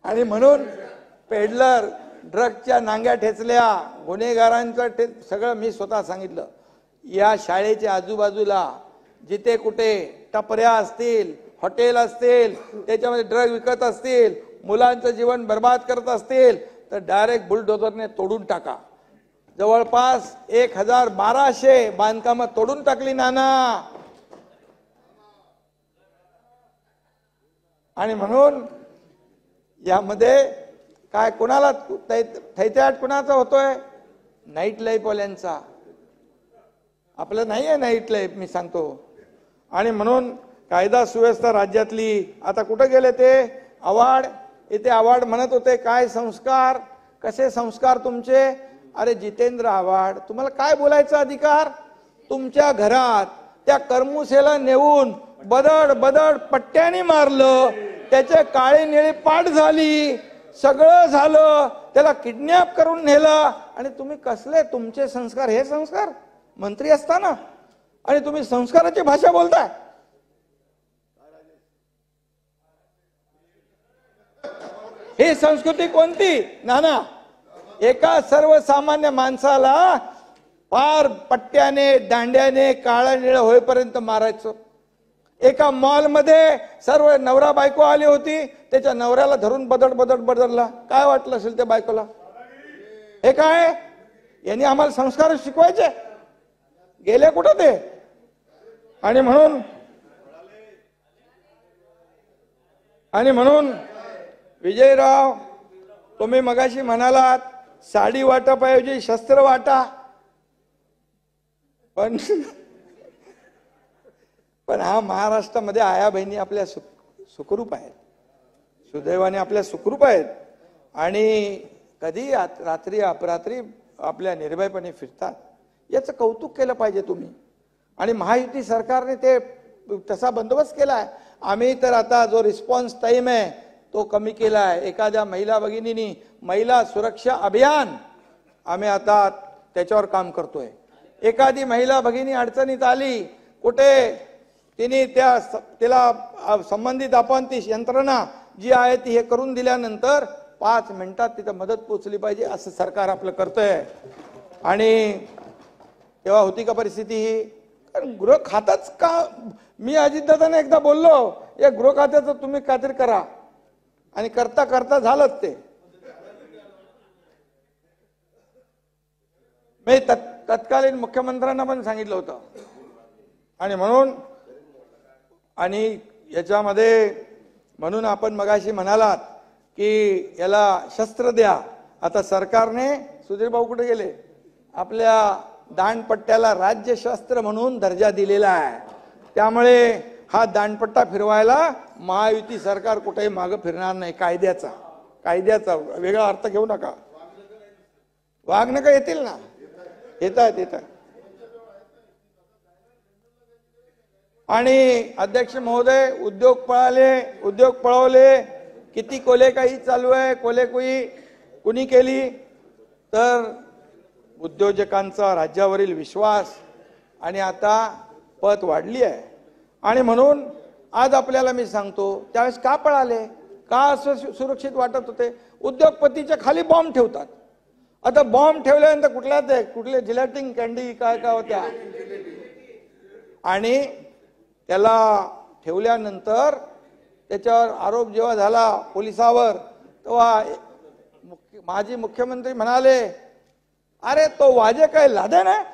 [SPEAKER 1] आणि म्हणून पेडलर, ड्रगच्या नांग्या ठेचल्या, गुन्हेगारांचं सगळं मी स्वतः सांगितलं. या शाळेच्या आजूबाजूला जिथे कुठे टपऱ्या असतील, हॉटेल असतील, त्याच्यामध्ये ड्रग विकत असतील, मुलांचं जीवन बर्बाद करत असतील तर डायरेक्ट बुलडोझरने तोडून टाका. जवळपास 1200 बांधकामं तोडून टाकली नाना. आणि म्हणून यामध्ये काय कोणाला थैत्याट कुणाचा होतोय? नाईट लाईफ वाल्यांचा. आपलं नाही आहे नाईट लाईफ, मी सांगतो. आणि म्हणून कायदा सुव्यवस्था राज्यातली आता कुठे गेले ते आव्हाड? इथे आव्हाड म्हणत होते काय संस्कार, कसे संस्कार तुमचे? अरे जितेंद्र आव्हाड, तुम्हाला काय बोलायचा अधिकार? तुमच्या घरात त्या करमुसेला नेऊन बदड बदड पट्ट्याने मारलं, त्याचे काळे निळे पाठ झाली, सगळं झालं, त्याला किडनॅप करून नेलं. आणि तुम्ही कसले तुमचे संस्कार? हे संस्कार मंत्री असताना? आणि तुम्ही संस्काराची भाषा बोलताय? ही संस्कृती कोणती नाना? एका सर्वसामान्य माणसाला पार पट्ट्याने दांड्याने काळा निळ होईपर्यंत मारायचं. एका मॉल मध्ये सर्व नवरा बायको आली होती, त्याच्या नवऱ्याला धरून बदड बदड बदडला. काय वाटलं असेल त्या बायकोला? हे काय? यांनी आम्हाला संस्कार शिकवायचे? गेले कुठं ते? आणि म्हणून विजयराव, तुम्ही मगाशी म्हणालात साडी वाटपाऐवजी शस्त्र वाटा. पण हा महाराष्ट्रामध्ये आया बहिणी आपल्या सुखरूप आहेत, सुदैवाने आपल्या सुखरूप आहेत. आणि कधी रात्री अपरात्री आपल्या निर्भयपणे फिरतात. याचं कौतुक केलं पाहिजे तुम्ही. आणि महायुती सरकारने ते तसा बंदोबस्त केलाय. आम्ही तर आता जो रिस्पॉन्स टाइम आहे तो कमी केला आहे. एखाद्या महिला भगिनींनी महिला सुरक्षा अभियान आम्ही आता त्याच्यावर काम करतोय. एखादी महिला भगिनी अडचणीत आली कुठे, तिला संबंधित आपण ती यंत्रणा जी आहे ती हे करून दिल्यानंतर 5 मिनिटात तिथं मदत पोहोचली पाहिजे, असं सरकार आपलं करतंय. आणि तेव्हा होती का परिस्थिती ही? गृह खातच का? मी अजितदादांना एकदा बोललो, या गृह खात्याचं तुम्ही काहीतरी करा. आणि करता करता झालंच ते. मी तत्कालीन मुख्यमंत्र्यांना पण सांगितलं होतं. आणि याच्यामध्ये म्हणून आपण मगाशी म्हणालात की याला शस्त्र द्या. आता सरकारने, सुधीर भाऊ कुठे गेले, आपल्या दांडपट्ट्याला राज्य शस्त्र म्हणून दर्जा दिलेला आहे. त्यामुळे हा दांडपट्टा फिरवायला महायुती सरकार कुठेही मागे फिरणार नाही. कायद्याचा वेगळा अर्थ घेऊ नका. वाघनका येतील ना, येतात. आणि अध्यक्ष महोदय, उद्योग पळवले, किती कोलेकाई चालू आहे, कोलेकुई कुणी केली तर उद्योजकांचा राज्यावरील विश्वास आणि आता पत वाढली आहे. आणि म्हणून आज आपल्याला मी सांगतो, त्यावेळेस का पळाले, का असं सुरक्षित वाटत होते? उद्योगपतीच्या खाली बॉम्ब ठेवतात. आता बॉम्ब ठेवल्यानंतर कुठले जिलेटिंग कॅन्डी काय काय होत्या, आणि त्याला ठेवल्यानंतर त्याच्यावर आरोप जेव्हा झाला पोलिसावर, तेव्हा माजी मुख्यमंत्री म्हणाले, अरे तो वाजे काय लादेन आहे?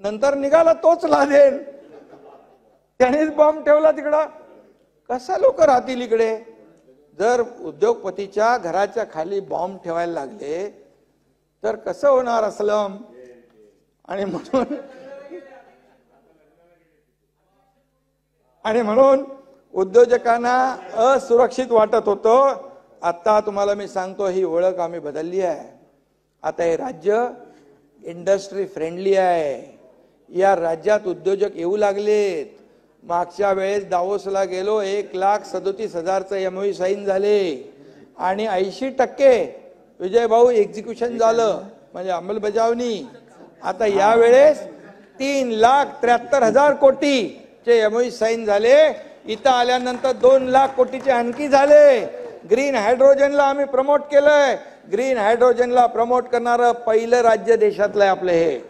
[SPEAKER 1] नंतर निघाला तोच लादेन, त्यानेच बॉम्ब ठेवला तिकडं. कसा लोक राहतील इकडे? जर उद्योगपतीच्या घराच्या खाली बॉम्ब ठेवायला लागले तर कसं होणार असलम? आणि म्हणून उद्योजकांना असुरक्षित वाटत होतं. आता तुम्हाला मी सांगतो, ही ओळख आम्ही बदलली आहे. आता हे राज्य इंडस्ट्री फ्रेंडली आहे. या राज्यात उद्योजक येऊ लागलेत. मागच्या वेळेस दावोसला गेलो, 1,37,000चं MOU साईन झाले आणि 80% विजय भाऊ एक्झिक्युशन झालं, म्हणजे अंमलबजावणी. आता यावेळेस 3,73,000 कोटीचे MOU साईन झाले. इथं आल्यानंतर 2,00,000 कोटीचे आणखी झाले. ग्रीन हायड्रोजनला आम्ही प्रमोट केलंय. ग्रीन हायड्रोजनला प्रमोट करणारं पहिलं राज्य देशातलं आहे आपलं हे.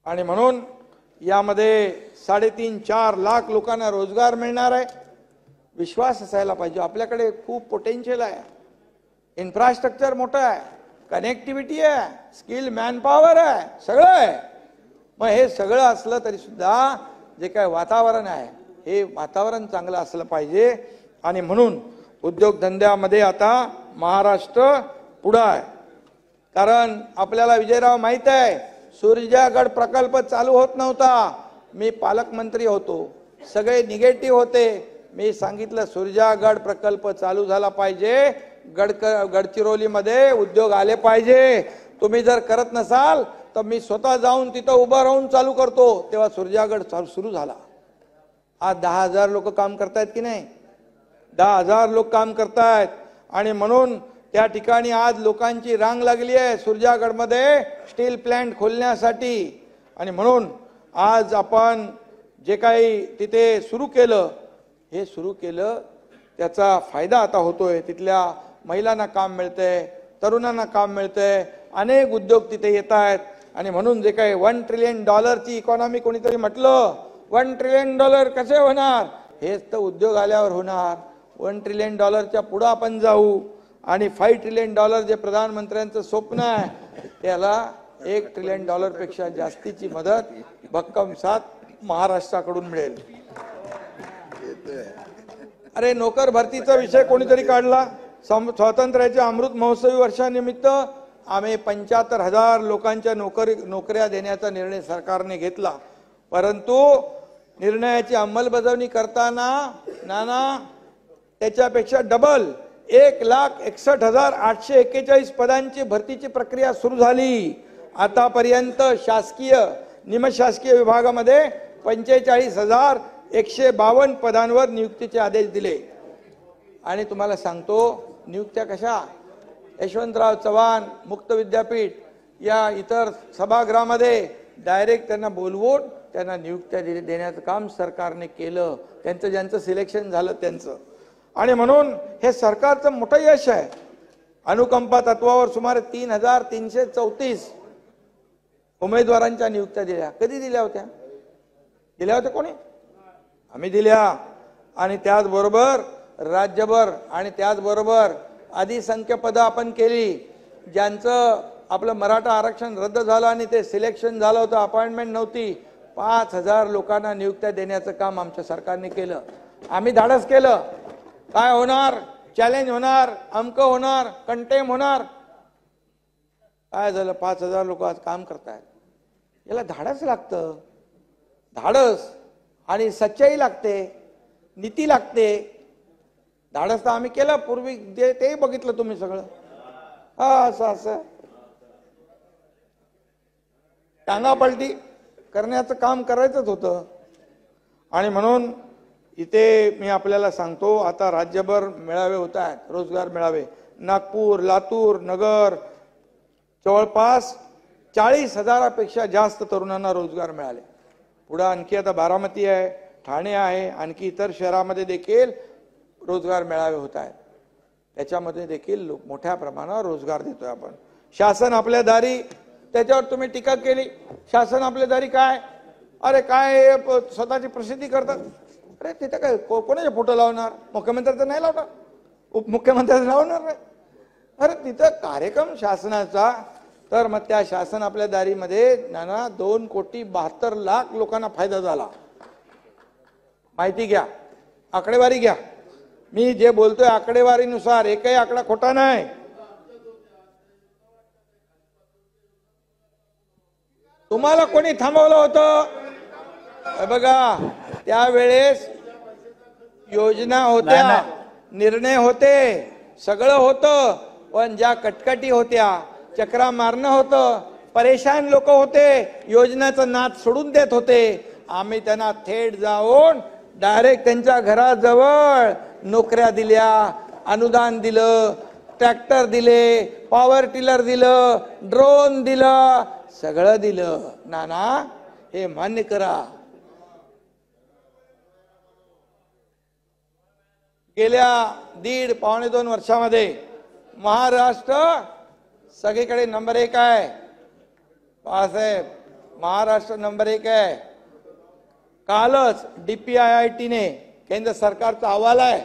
[SPEAKER 1] आणि म्हणून यामध्ये 3.5-4 लाख लोकांना रोजगार मिळणार आहे. विश्वास असायला पाहिजे. आपल्याकडे खूप पोटेन्शियल आहे, इन्फ्रास्ट्रक्चर मोठं आहे, कनेक्टिव्हिटी आहे, स्किल मॅनपॉवर आहे, सगळं आहे. मग हे सगळं असलं तरी सुद्धा जे काय वातावरण आहे, हे वातावरण चांगलं असलं पाहिजे. आणि म्हणून उद्योगधंद्यामध्ये आता महाराष्ट्र पुढं आहे. कारण आपल्याला विजयराव माहित आहे, सूर्यागड प्रकल्प चालू होत नव्हता. मी पालकमंत्री होतो, सगळे निगेटिव्ह होते. मी सांगितलं सूर्यागड प्रकल्प चालू झाला पाहिजे, गडचिरोलीमध्ये उद्योग आले पाहिजे. तुम्ही जर करत नसाल तर मी स्वतः जाऊन तिथं उभं राहून चालू करतो. तेव्हा सूर्यागड सुरू झाला. आज 10,000 लोक काम करतायत की नाही? 10,000 लोक काम करतायत. आणि म्हणून त्या ठिकाणी आज लोकांची रांग लागली आहे सूर्यागडमध्ये स्टील प्लांट खोलण्यासाठी. आणि म्हणून आज आपण जे काही तिथे सुरू केलं, हे सुरू केलं, त्याचा फायदा आता होतोय. तिथल्या महिलांना काम मिळतंय, तरुणांना काम मिळतंय, अनेक उद्योग तिथे येत आहेत. आणि म्हणून जे काही $1 ट्रिलियन ची इकॉनॉमी कोणीतरी म्हटलं, $1 ट्रिलियन कसे होणार? हेच तर उद्योग आल्यावर होणार. $1 ट्रिलियन पुढे आपण जाऊ. आणि $5 ट्रिलियन जे प्रधानमंत्र्यांचं स्वप्न आहे, त्याला $1 ट्रिलियन पेक्षा जास्तीची मदत भक्कम साथ महाराष्ट्राकडून मिळेल. अरे नोकर भरतीचा विषय कोणीतरी काढला. स्वातंत्र्याच्या अमृत महोत्सवी वर्षानिमित्त आम्ही 75,000 लोकांच्या नोकऱ्या देण्याचा निर्णय सरकारने घेतला. परंतु निर्णयाची अंमलबजावणी करताना नाना त्याच्यापेक्षा डबल 1,61,841 पदांची भरतीची प्रक्रिया सुरू झाली. आतापर्यंत शासकीय निमशासकीय विभागामध्ये 45,152 पदांवर नियुक्तीचे आदेश दिले. आणि तुम्हाला सांगतो, नियुक्त्या कशा? यशवंतराव चव्हाण मुक्त विद्यापीठ या इतर सभागृहामध्ये डायरेक्ट त्यांना बोलवून त्यांना नियुक्त्या देण्याचं काम सरकारने केलं. त्यांचं ज्यांचं सिलेक्शन झालं त्यांचं. आणि म्हणून हे सरकारचं मोठं यश आहे. अनुकंपा तत्वावर सुमारे 3,334 उमेदवारांच्या नियुक्त्या दिल्या. कधी दिल्या होत्या? दिल्या होत्या कोणी? आम्ही दिल्या. आणि त्याचबरोबर राज्यभर आणि त्याचबरोबर अधिसंख्य पदं आपण केली. ज्यांचं आपलं मराठा आरक्षण रद्द झालं आणि ते सिलेक्शन झालं होतं, अपॉइंटमेंट नव्हती, 5,000 लोकांना नियुक्त्या देण्याचं काम आमच्या सरकारने केलं. आम्ही धाडस केलं. काय होणार? चॅलेंज होणार, अमक होणार, कंटेम होणार. काय झालं? 5,000 लोक आज काम करतायत. याला धाडस लागतं. धाडस आणि सच्चाई लागते, नीती लागते. धाडस तर आम्ही केलं पूर्वी, ते बघितलं तुम्ही सगळं. असं टांगापलटी करण्याचं काम करायचंच होतं. आणि म्हणून इथे मी आपल्याला सांगतो, आता राज्यभर मेळावे होत आहेत, रोजगार मेळावे. नागपूर, लातूर, नगर जवळपास 40,000पेक्षा जास्त तरुणांना रोजगार मिळाले. पुढे आणखी आता बारामती आहे, ठाणे आहे, आणखी इतर शहरामध्ये देखील रोजगार मेळावे होत आहेत. त्याच्यामध्ये देखील मोठ्या प्रमाणावर रोजगार देतोय आपण. शासन आपल्या दारी, त्याच्यावर तुम्ही टीका केली. शासन आपल्या दारी काय, अरे काय स्वतःची प्रसिद्धी करतात. अरे तिथे काय कोणाचे फोटो लावणार, मुख्यमंत्र्याचं नाही लावणार, उपमुख्यमंत्र्याचं लावणार नाही. अरे तिथं कार्यक्रम शासनाचा, तर मग त्या शासन आपल्या दारीमध्ये 2,72,00,000 लोकांना फायदा झाला. माहिती घ्या, आकडेवारी घ्या. मी जे बोलतोय आकडेवारीनुसार, एकही आकडा खोटा नाही. तुम्हाला कोणी थांबवलं होतं? बघा, त्यावेळेस योजना होत्या, निर्णय होते, सगळं होतं, पण ज्या कटकटी होत्या, चक्रा मारणं होतं, परेशान लोक होते, योजनेचं नाद सोडून देत होते. आम्ही त्यांना थेट जाऊन डायरेक्ट त्यांच्या घराजवळ नोकऱ्या दिल्या, अनुदान दिलं, ट्रॅक्टर दिले, पॉवर टिलर दिलं, ड्रोन दिलं, सगळं दिलं. नाना हे मान्य करा. गेल्या 1.5-2 वर्षामध्ये महाराष्ट्र सगळीकडे नंबर 1 आहे. बाळासाहेब, महाराष्ट्र नंबर 1 आहे. कालच DPIIT ने, केंद्र सरकारचा अहवाल आहे,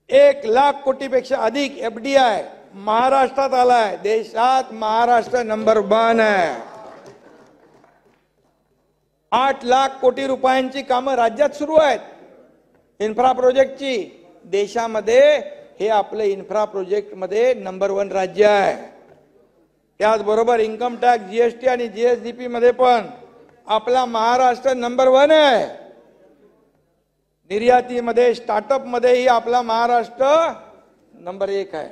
[SPEAKER 1] 1,00,000 कोटीपेक्षा अधिक FDI महाराष्ट्रात आलाय. देशात महाराष्ट्र नंबर 1 आहे. 8,00,000 कोटी रुपयांची कामं राज्यात सुरू आहेत इन्फ्रा प्रोजेक्टची. देशामध्ये हे आपलं इन्फ्रा प्रोजेक्ट मध्ये नंबर 1 राज्य आहे. त्याचबरोबर इन्कम टॅक्स, GST आणि GSDP मध्ये पण आपला महाराष्ट्र नंबर 1 आहे. निर्यातीमध्ये, स्टार्टअप मध्येही आपला महाराष्ट्र नंबर 1 आहे.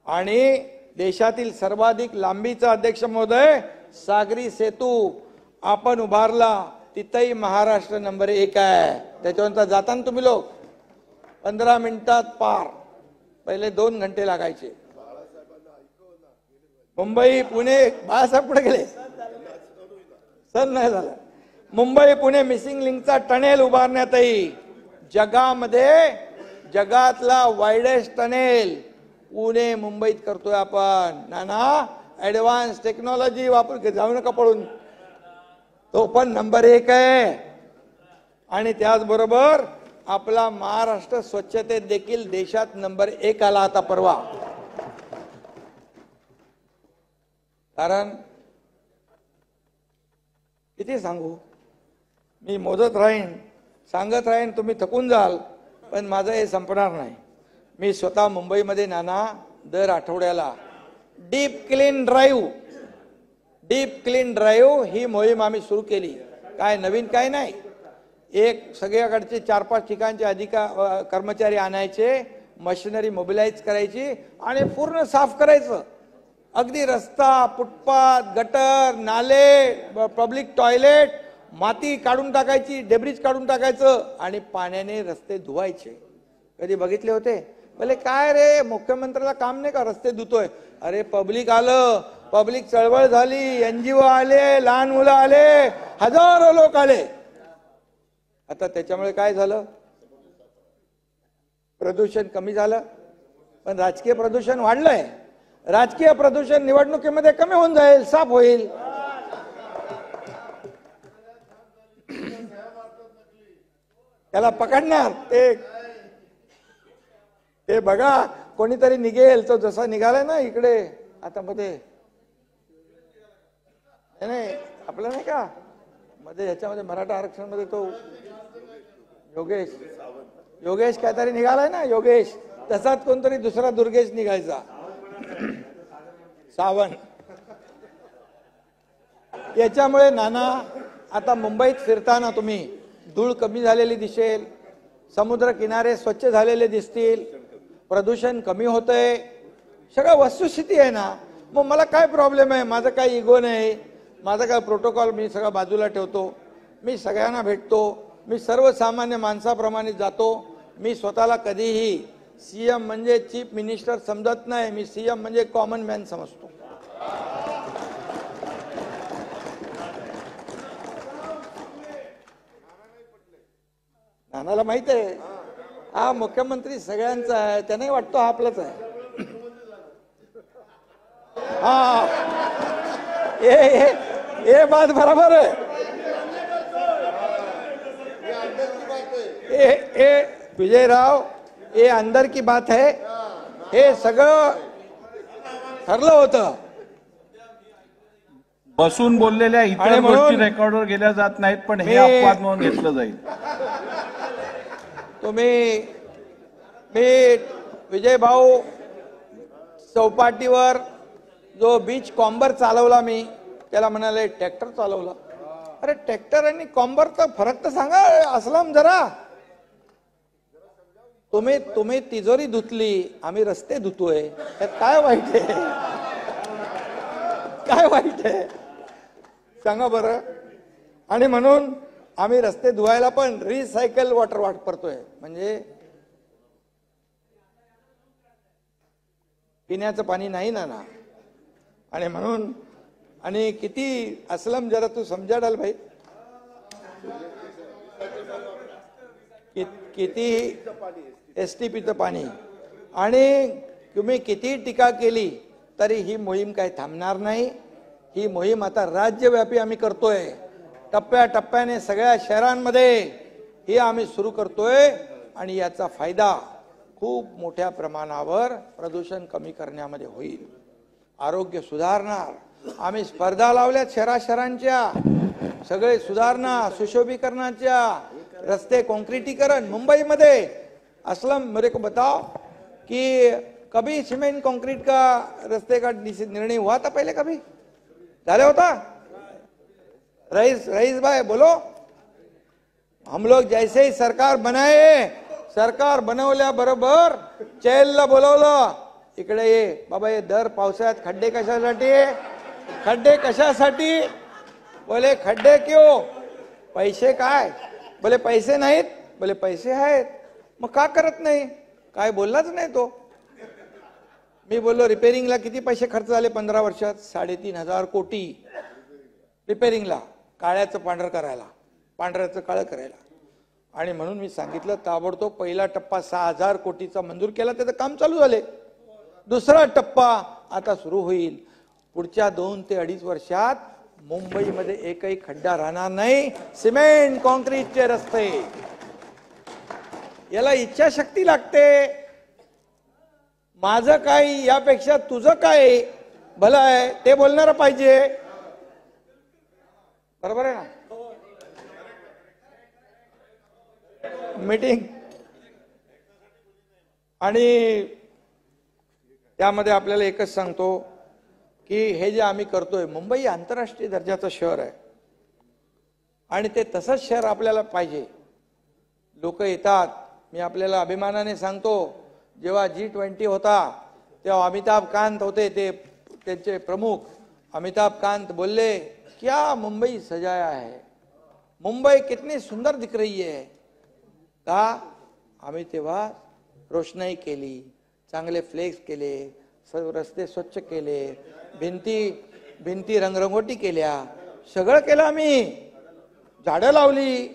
[SPEAKER 1] आणि देशातील सर्वाधिक लांबीचा, अध्यक्ष महोदय, सागरी सेतू आपण उभारला, तिथेही महाराष्ट्र नंबर 1 आहे. त्याच्यानंतर जाताना तुम्ही लोक 15 मिनिटात पार, पहिले 2 घंटे लागायचे. मुंबई पुणे, बाळासाहेब पुढे गेले, सर नाही झालं. मुंबई पुणे मिसिंग लिंकचा टनेल उभारण्यातही जगामध्ये जगातला वाईडेस्ट टनेल पुणे मुंबईत करतोय आपण. नाना ऍडव्हान्स टेक्नॉलॉजी वापर, जाऊ नका पळून, तो पण नंबर 1 आहे. आणि त्याचबरोबर आपला महाराष्ट्र स्वच्छतेत देखील देशात नंबर 1 आला आता परवा. कारण किती सांगू, मी मोजत राहीन, सांगत राहीन, तुम्ही थकून जाल, पण माझं हे संपणार नाही. मी स्वतः मुंबईमध्ये नाना दर आठवड्याला डीप क्लीन ड्राईव्ह ही मोहीम आम्ही सुरू केली. काय नवीन काय नाही, एक सगळ्याकडचे 4-5 ठिकाणचे कर्मचारी आणायचे, मशिनरी मोबिलाइज करायची आणि पूर्ण साफ करायचं. अगदी रस्ता, फुटपाथ, गटर, नाले, पब्लिक टॉयलेट, माती काढून टाकायची, डेब्रिज काढून टाकायचं आणि पाण्याने रस्ते धुवायचे. कधी बघितले होते? बोले काय रे, मुख्यमंत्र्याला काम नाही का, रस्ते धुतोय? अरे पब्लिक आलं, पब्लिक चळवळ झाली, NGO आले, लहान मुलं आले, हजारो लोक आले. आता त्याच्यामुळे काय झालं, प्रदूषण कमी झालं, पण राजकीय प्रदूषण वाढलंय. राजकीय प्रदूषण निवडणुकीमध्ये कमी होऊन जाईल, साफ होईल. त्याला पकडणार ते बघा, कोणीतरी निघेल, तो जसा निघालाय ना इकडे आता मध्ये, नाही आपलं नाही का मध्ये, ह्याच्यामध्ये मराठा आरक्षण मध्ये तो योगेश काहीतरी निघालाय ना, योगेश, तसाच कोणतरी दुसरा दुर्गेश निघायचा, सावंत. याच्यामुळे नाना आता मुंबईत फिरताना तुम्ही धूळ कमी झालेली दिसेल, समुद्र किनारे स्वच्छ झालेले दिसतील, प्रदूषण कमी होतंय, सगळं वस्तुस्थिती आहे ना. मग मला काय प्रॉब्लेम आहे? माझं काही इगो नाही, माझा काय प्रोटोकॉल मी सगळं बाजूला ठेवतो. मी सगळ्यांना भेटतो, मी सर्वसामान्य माणसाप्रमाणे जातो. मी स्वतःला कधीही सीएम म्हणजे चीफ मिनिस्टर समजत नाही, मी सीएम म्हणजे कॉमन मॅन समजतो. नानाला माहित आहे हा मुख्यमंत्री सगळ्यांचा आहे, त्यांनाही वाटतो हा आपलाच आहे. हा ये बात बराबर है. ए विजयराव, ये अंदर की बात है. हे सगळं ठरलं होतं.
[SPEAKER 2] बसून बोललेल्या
[SPEAKER 1] आणि
[SPEAKER 2] इतर
[SPEAKER 1] म्हणून
[SPEAKER 2] गोष्टी रेकॉर्डवर गेल्या जात नाहीत, पण हे
[SPEAKER 1] मी-
[SPEAKER 2] अपवाद म्हणून घेतलं जाईल.
[SPEAKER 1] मी विजय भाऊ चौपाटीवर जो बीच कॉम्बर चालवला, मी त्याला म्हणाले ट्रॅक्टर चालवला. अरे ट्रॅक्टर आणि कॉम्बरचा फरक तर सांगा असलम जरा. तुम्ही तिजोरी धुतली, आम्ही रस्ते धुतोय, त्यात काय वाईट आहे? काय वाईट आहे सांगा बरं. आणि म्हणून आम्ही रस्ते धुवायला पण रिसायकल वॉटर वापरतोय, म्हणजे पिण्याचं पाणी नाही ना. आणि म्हणून आणि किती असलम जरा तू समजा डाल भाई, किती एसटीपीचं पाणी. आणि तुम्ही किती टीका केली तरी ही मोहीम काही थांबणार नाही. ही मोहीम आता राज्यव्यापी आम्ही करतोय, टप्प्याटप्प्याने सगळ्या शहरांमध्ये ही आम्ही सुरू करतोय. आणि याचा फायदा खूप मोठ्या प्रमाणावर प्रदूषण कमी करण्यामध्ये होईल, आरोग्य सुधारणार. आम्ही स्पर्धा लावल्या शहरांच्या, सगळे सुधारणा सुशोभीकरणाच्या, रस्ते कॉन्क्रिटीकरण. मुंबईमध्ये असलम मेरे को बताओ कि कभी सीमेंट कंक्रीट का रस्ते का निर्णय हुआ था पहले? कभी झाले होता? रईस भाई बोलो. हम लोग जैसे ही सरकार बनाए, सरकार बनवल्या बरोबर चैलला बोलवलं, इकडे ये बाबा, ये दर पावसाळ्यात खड्डे कशासाठी? खड्डे कशासाठी? बोले खड्डे क्यों? पैसे काय? बोले पैसे नाहीत. बोले पैसे आहेत. मग का करत नाही? काय बोललाच नाही तो. मी बोललो रिपेरिंगला किती पैसे खर्च झाले 15 वर्षात? 3,500 कोटी रिपेरिंगला, काळ्याचं पांढरं करायला, पांढऱ्याचं काळं करायला. आणि म्हणून मी सांगितलं ताबडतोब पहिला टप्पा 6,000 कोटीचा मंजूर केला, त्याचं काम चालू झाले. दुसरा टप्पा आता सुरू होईल. पुढच्या 2 ते 2.5 वर्षात मुंबईमध्ये एकही खड्डा राहणार नाही. सिमेंट कॉन्क्रीटचे रस्ते. याला इच्छाशक्ती लागते. माझं काय यापेक्षा तुझं काय भलं आहे ते बोलणारं पाहिजे. बरोबर आहे ना? मीटिंग आणि त्यामध्ये आपल्याला एकच सांगतो की हे जे आम्ही करतोय, मुंबई आंतरराष्ट्रीय दर्जाचं शहर आहे आणि ते तसंच शहर आपल्याला पाहिजे. लोक येतात. मी आपल्याला अभिमानाने सांगतो, जेव्हा G20 होता तेव्हा अमिताभ कांत होते, ते त्यांचे प्रमुख. अमिताभ कांत बोलले क्या मुंबई सजाया है, मुंबई कितनी सुंदर दिख रही है. का? आम्ही तेव्हा रोषणाई केली, चांगले फ्लेक्स केले, सर्व रस्ते स्वच्छ केले, भिंती रंगरंगोटी केल्या, सगळं केलं आम्ही, झाडं लावली.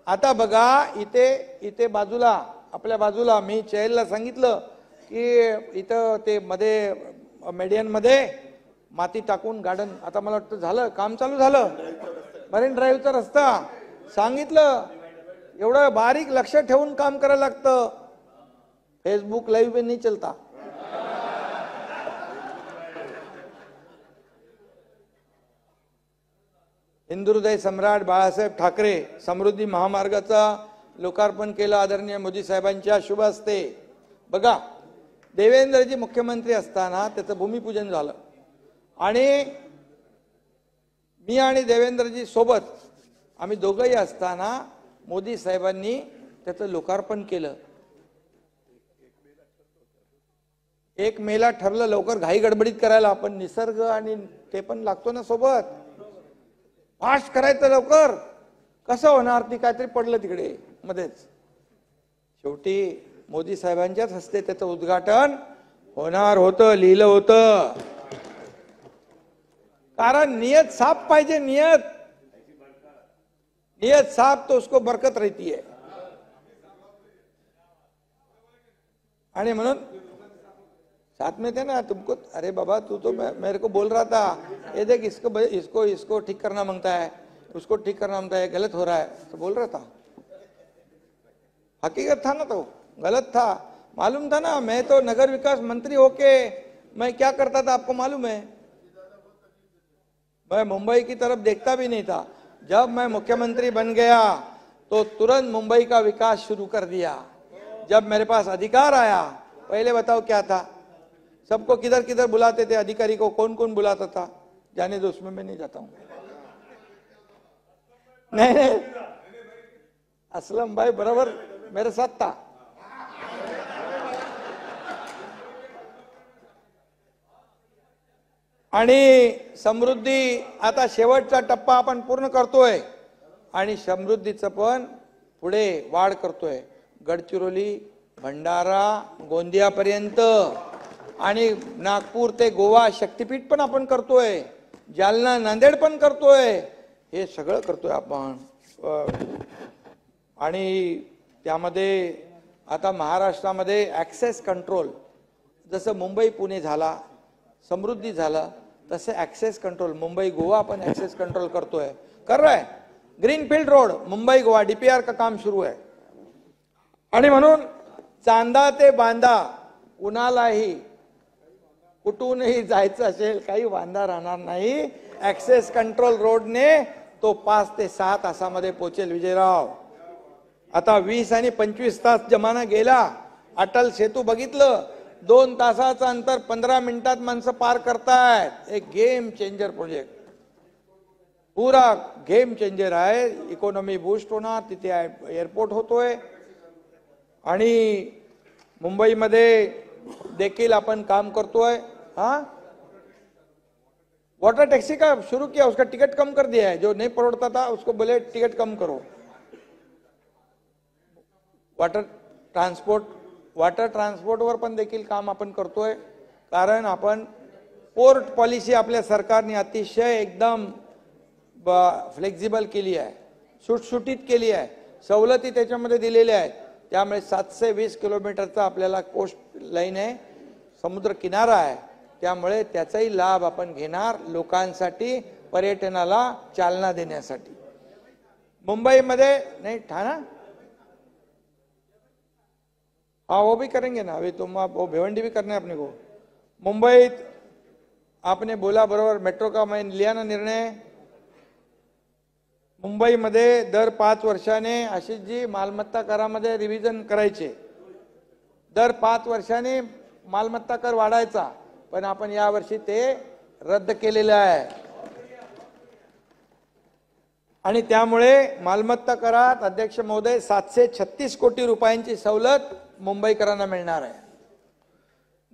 [SPEAKER 1] आता बघा इथे बाजूला, आपल्या बाजूला, मी चैलला सांगितलं की इथं ते मध्ये मेडियन मध्ये माती टाकून गार्डन, आता मला वाटतं झालं, काम चालू झालं. मरीन ड्राईव्हचा रस्ता सांगितलं. एवढं बारीक लक्ष ठेवून काम करायला लागतं. फेसबुक लाईव्ह पे नहीं चलता. हिंदुहृदय सम्राट बाळासाहेब ठाकरे समृद्धी महामार्गाचा लोकार्पण केलं आदरणीय मोदी साहेबांच्या शुभ हस्ते. बघा, देवेंद्रजी मुख्यमंत्री असताना त्याचं भूमिपूजन झालं आणि मी आणि देवेंद्रजी सोबत, आम्ही दोघंही असताना मोदी साहेबांनी त्याचं लोकार्पण केलं. 1 मेला ठरलं लवकर, घाई गडबडीत करायला, पण निसर्ग आणि ते पण लागतो ना सोबत. फास्ट करायचं लवकर, कसं होणार? ती काहीतरी पडलं तिकडे मध्येच. शेवटी मोदी साहेबांच्याच हस्ते त्याचं उद्घाटन होणार होतं, लिहिलं होतं. कारण नियत साफ पाहिजे, नियत साफ तो उसको बरकत रहती है. आणि म्हणून साथ में थे ना तुमको, अरे बाबा तू तो मेरे को बोल रहा था, ये देख इसको ठीक करना मांगता है, उसको ठीक करना मांगता है, गलत हो रहा है, तो बोल रहा था. हकीकत था ना, तो गलत था, मालूम था ना. मैं तो नगर विकास मंत्री होके मैं क्या करता था आपको मालूम है. मैं मुंबई की तरफ देखता भी नहीं था. जब मैं मुख्यमंत्री बन गया तो तुरंत मुंबई का विकास शुरू कर दिया. जब मेरे पास अधिकार आया, पहले बताओ क्या था, सबको किधर किधर बुलाते थे, अधिकारी को कौन कौन बुलाता था, जाने दो, उसमें मैं नहीं जाता हूं. नहीं, असलम भाई बराबर मेरे साथ था. आणि समृद्धी आता शेवटचा टप्पा आपण पूर्ण करतोय आणि समृद्धीचं पण पुढे वाढ करतोय. गडचिरोली, भंडारा, गोंदियापर्यंत आणि नागपूर ते गोवा शक्तीपीठ पण आपण करतोय, जालना, नांदेड पण करतोय, हे सगळं करतोय आपण. आणि त्यामध्ये आता महाराष्ट्रामध्ये ॲक्सेस कंट्रोल, जसं मुंबई पुणे झाला, समृद्धी झाला, तसे ॲक्सेस कंट्रोल मुंबई गोवा आपण ॲक्सेस कंट्रोल कर रहा है. Greenfield road Mumbai Goa DPR का काम सुरू आहे. आणि म्हणून चांदा ते बांदा कुणालाही कुठूनही जायचं असेल काही वांदा राहणार नाही. ॲक्सेस कंट्रोल रोडने तो 5 ते 6 तासामध्ये पोहोचेल. विजयराव, आता 20 आणि 25 तास जमाना गेला. अटल सेतू बघितलं, 2 तासाचं अंतर 15 मिनिटात माणसं पार करतायत. एक गेम चेंजर प्रोजेक्ट, पूरा गेम चेंजर आहे. इकॉनॉमी बूस्ट होणार, तिथे एअरपोर्ट होतोय. आणि मुंबईमध्ये देखील आपण काम करतोय. हाँ, वाटर टैक्सी का शुरू किया, उसका टिकट कम कर दिया है. जो नहीं पड़ता था उसको बोले टिकट कम करो. वाटर ट्रान्सपोर्टवर पण देखील काम आपण करतोय. कारण आपण पोर्ट पॉलिसी आपल्या सरकारने अतिशय एकदम फ्लेक्झिबल केली आहे, सुटसुटीत केली आहे, सवलती त्याच्यामध्ये दिलेल्या आहेत. त्यामुळे 720 किलोमीटरचा आपल्याला कोस्ट लाईन आहे, समुद्र किनारा आहे. त्यामुळे त्याचाही लाभ आपण घेणार लोकांसाठी, पर्यटनाला चालना देण्यासाठी. मुंबईमध्ये नहीं ठाणा, हाँ वो भी करेंगे ना. अभी तुम आप वो भिवंडी भी करना है अपने को. मुंबईत आपने बोला बरोबर, मेट्रो का मैं लिया ना निर्णय. मुंबईमध्ये दर 5 वर्षाने आशिषजी मालमत्ता करामध्ये रिव्हिजन करायचे. दर 5 वर्षाने मालमत्ता कर वाढायचा, पण आपण यावर्षी ते रद्द केलेलं आहे. आणि त्यामुळे मालमत्ता करात अध्यक्ष महोदय 736 कोटी रुपयांची सवलत मुंबईकरांना मिळणार आहे.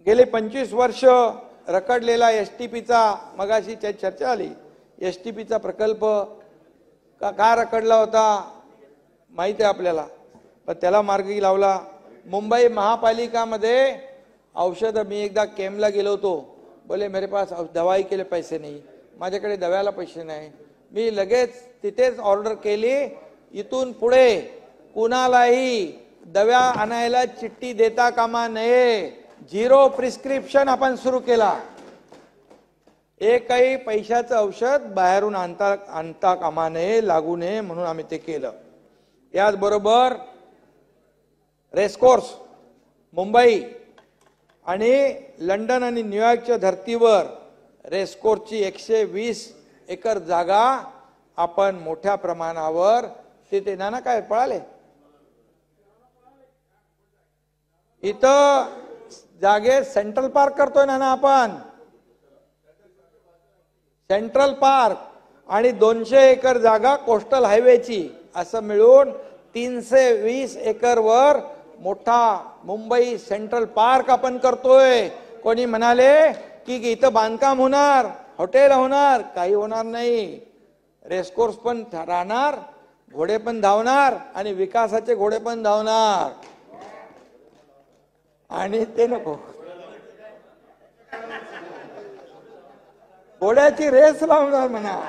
[SPEAKER 1] गेले 25 वर्ष रखडलेला एसटीपीचा, मगाशी चर्चा आली, एसटीपीचा प्रकल्प का रखडला होता माहिती आहे आपल्याला, पण त्याला मार्गी लावला. मुंबई महापालिकामध्ये औषध, मी एकदा केमला गेलो होतो, बोले मेरे पास दवाई के लिए पैसे नहीं, माझ्याकडे दव्याला पैसे नाही. मी लगेच तिथेच ऑर्डर केली, इथून पुढे कुणालाही दव्या आणायला चिठ्ठी देता कामा नये. 0 प्रिस्क्रिप्शन आपण सुरू केला. एकही पैशाचं औषध बाहेरून आणता कामा नये, लागू नये, म्हणून आम्ही ते केलं. याचबरोबर रेसकोर्स मुंबई आणि लंडन आणि न्यूयॉर्कच्या धर्तीवर रेसकोर्सची 120 एकर जागा आपण मोठ्या प्रमाणावर तिथे, नाना काय पळाले, इथं जागे सेंट्रल पार्क करतोय ना आपण. सेंट्रल पार्क आणि 200 एकर जागा कोस्टल हायवेची, असं मिळून 320 एकर वर मोठा मुंबई सेंट्रल पार्क आपण करतोय. कोणी म्हणाले की इथं बांधकाम होणार, हॉटेल होणार, काही होणार नाही. रेसकोर्स पण राहणार, घोडे पण धावणार आणि विकासाचे घोडे पण धावणार. आणि ते नको. घोड्याची रेस लावणार म्हणा.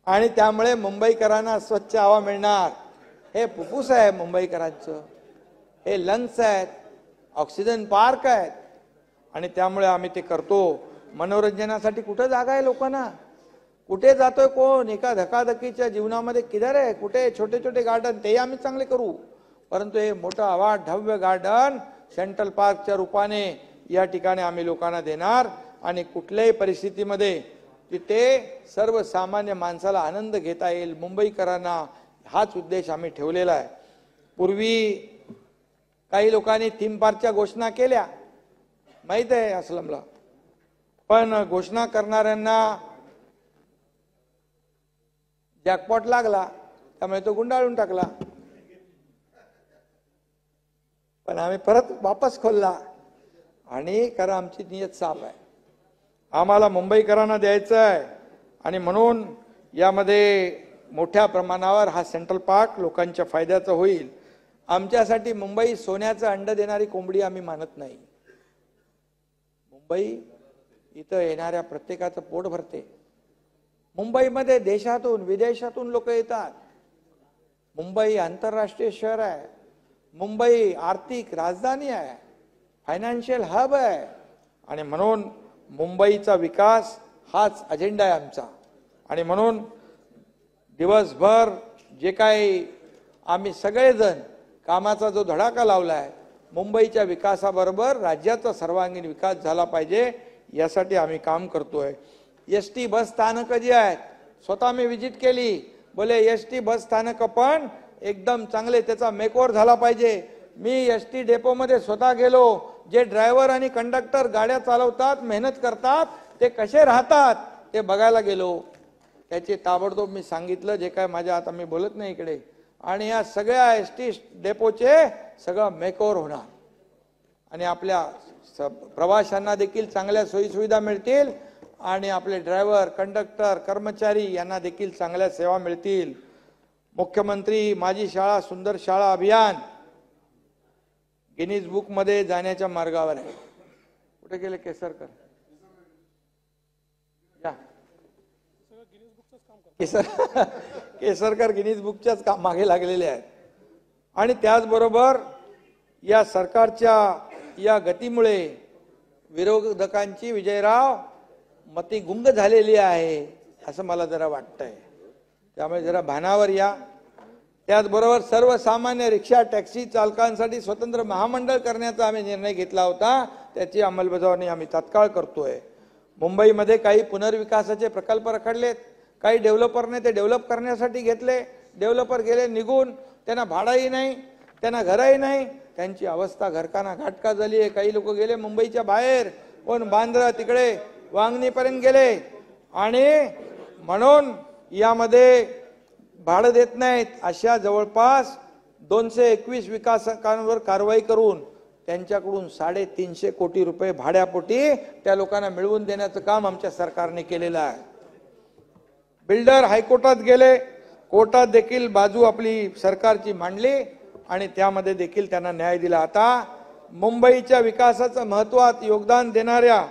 [SPEAKER 1] आणि त्यामुळे मुंबईकरांना स्वच्छ हवा मिळणार. हे फुफ्फुस आहे मुंबईकरांचं, हे लंग्स आहेत, ऑक्सिजन पार्क आहेत. आणि त्यामुळे आम्ही ते करतो. मनोरंजनासाठी कुठं जागा आहे लोकांना? कुठे जातोय कोण? एका धकाधकीच्या जीवनामध्ये किधर आहे? कुठे छोटे छोटे गार्डन, ते आम्ही चांगले करू. परंतु हे मोठं आवाज भव्य गार्डन सेंट्रल पार्कच्या रूपाने या ठिकाणी आम्ही लोकांना देणार. आणि कुठल्याही परिस्थितीमध्ये तिथे सर्वसामान्य माणसाला आनंद घेता येईल, मुंबईकरांना, हाच उद्देश आम्ही ठेवलेला आहे. पूर्वी काही लोकांनी थीम पार्कच्या घोषणा केल्या, माहित आहे असलमला. पण घोषणा करणाऱ्यांना जॅकपॉट लागला, त्यामुळे तो गुंडाळून टाकला. पण आम्ही परत वापस खोलला. आणि कारण आमची नियत साफ आहे, आम्हाला मुंबईकरांना द्यायचं आहे. आणि म्हणून यामध्ये मोठ्या प्रमाणावर हा सेंट्रल पार्क लोकांच्या फायद्याचा होईल. आमच्यासाठी मुंबई सोन्याचं अंड देणारी कोंबडी आम्ही मानत नाही. मुंबई इथं येणाऱ्या प्रत्येकाचं पोट भरते. मुंबईमध्ये देशातून विदेशातून लोक येतात. मुंबई आंतरराष्ट्रीय शहर आहे. मुंबई आर्थिक राजधानी आहे, फायनान्शियल हब आहे. आणि म्हणून मुंबईचा विकास हाच अजेंडा आहे आमचा. आणि म्हणून दिवसभर जे काही आम्ही सगळेजण कामाचा जो धडाका लावलाय, मुंबईच्या विकासाबरोबर राज्याचा सर्वांगीण विकास झाला पाहिजे, यासाठी आम्ही काम करतोय. एसटी बस स्थानक जी आहेत, स्वतः मी विजिट केली. बोले एसटी बस स्थानक पण एकदम चांगले, त्याचा मेकओव्हर झाला पाहिजे. मी एसटी डेपो मध्ये स्वतः गेलो. जे ड्रायव्हर आणि कंडक्टर गाड्या चालवतात, मेहनत करतात, ते कसे राहतात ते बघायला गेलो. त्याचे ताबडतोब मी सांगितलं, जे काय माझ्या, आता मी बोलत नाही इकडे. आणि या सगळ्या एसटी डेपोचे सगळं मेकओव्हर होणार. आणि आपल्या प्रवाशांना देखील चांगल्या सोयी सुविधा मिळतील. आणि आपले ड्रायव्हर, कंडक्टर, कर्मचारी यांना देखील चांगल्या सेवा मिळतील. मुख्यमंत्री माझी शाळा सुंदर शाळा अभियान गिनीज बुक मध्ये जाण्याच्या मार्गावर आहे. कुठे गेले केसरकर? या केसरकर गिनीज बुकच्याच मागे लागलेले आहेत. आणि त्याचबरोबर या सरकारच्या या गतीमुळे विरोधकांची विजयराव मती गुंग झालेली आहे, असं मला जरा वाटतंय. त्यामुळे जरा भानावर या. त्याचबरोबर सर्वसामान्य रिक्षा टॅक्सी चालकांसाठी स्वतंत्र महामंडळ करण्याचा आम्ही निर्णय घेतला होता, त्याची अंमलबजावणी आम्ही तात्काळ करतोय. मुंबईमध्ये काही पुनर्विकासाचे प्रकल्प रखडलेत, काही डेव्हलपरने ते डेव्हलप करण्यासाठी घेतले. डेव्हलपर गेले निघून, त्यांना भाडाही नाही, त्यांना घरही नाही, त्यांची अवस्था घरकाना घाटका झाली आहे. काही लोक गेले मुंबईच्या बाहेर, कोण बांद्रा तिकडे वांगणीपर्यंत गेले. आणि म्हणून यामध्ये भाडं देत नाहीत. अशा जवळपास 221 विकासकांवर कारवाई करून त्यांच्याकडून 350 कोटी रुपये भाड्यापोटी त्या लोकांना मिळवून देण्याचं काम आमच्या सरकारने केलेलं आहे. बिल्डर हायकोर्टात गेले, कोर्टात देखील बाजू आपली सरकारची मांडली आणि त्यामध्ये देखील त्यांना न्याय दिला. आता मुंबईच्या विकासाचं महत्वात योगदान देणाऱ्या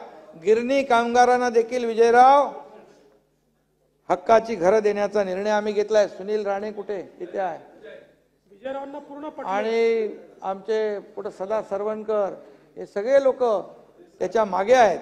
[SPEAKER 1] गिरणी कामगारांना देखील विजयराव हक्काची घरं देण्याचा निर्णय आम्ही घेतलाय. सुनील राणे कुठे? तिथे आहे.
[SPEAKER 4] विजयरावांना पूर्ण
[SPEAKER 1] आणि आमचे पुढे सदा सरवणकर, हे सगळे लोक त्याच्या मागे आहेत.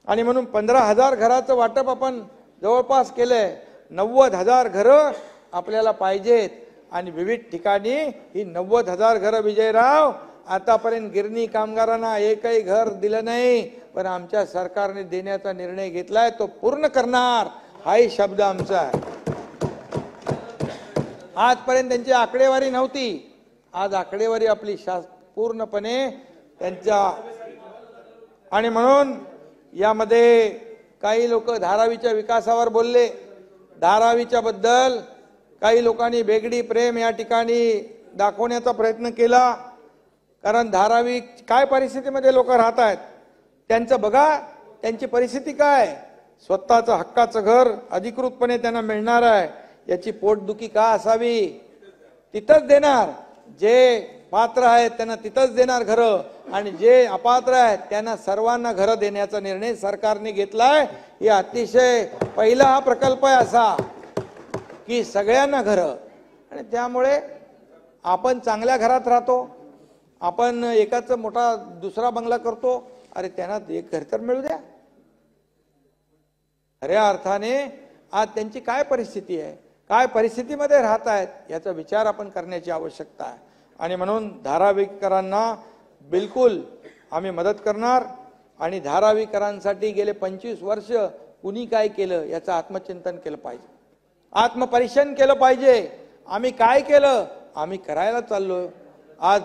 [SPEAKER 1] आणि म्हणून 15,000 घराचं वाटप आपण जवळपास केलंय. 90,000 घरं आपल्याला पाहिजेत. आणि विविध ठिकाणी ही 90,000 घरं विजयराव आतापर्यंत गिरणी कामगारांना एकही घर दिलं नाही, पण आमच्या सरकारने देण्याचा निर्णय घेतलाय, तो पूर्ण करणार, हाही शब्द आमचा आहे. आजपर्यंत त्यांची आकडेवारी नव्हती, आज आकडेवारी आपली पूर्णपणे त्यांच्या. आणि म्हणून यामध्ये काही लोक धारावीच्या विकासावर बोलले. धारावीच्या बद्दल काही लोकांनी वेगळी प्रेम या ठिकाणी दाखवण्याचा प्रयत्न केला. कारण धारावी काय परिस्थितीमध्ये लोक राहत आहेत त्यांचं बघा, त्यांची परिस्थिती काय. स्वतःचं हक्काचं घर अधिकृतपणे त्यांना मिळणार आहे, याची पोटदुखी का असावी. तिथंच देणार जे पात्र आहेत त्यांना तिथंच देणार घरं, आणि जे अपात्र आहेत त्यांना सर्वांना घरं देण्याचा निर्णय सरकारने घेतलाय. ही अतिशय पहिला हा प्रकल्प आहे असा की सगळ्यांना घरं. आणि त्यामुळे आपण चांगल्या घरात राहतो, आपण एकाच मोठा दुसरा बंगला करतो, अरे त्यांना एक घर तर मिळू द्या. खऱ्या अर्थाने आज त्यांची काय परिस्थिती आहे, काय परिस्थितीमध्ये राहत आहेत याचा विचार आपण करण्याची आवश्यकता आहे. आणि म्हणून धारावीकरांना बिलकुल आम्ही मदत करणार. आणि धारावीकरांसाठी गेले 25 वर्ष कुणी काय केलं याचं आत्मचिंतन केलं पाहिजे, आत्मपरीक्षण केलं पाहिजे. आम्ही काय केलं, आम्ही करायला चाललोय. आज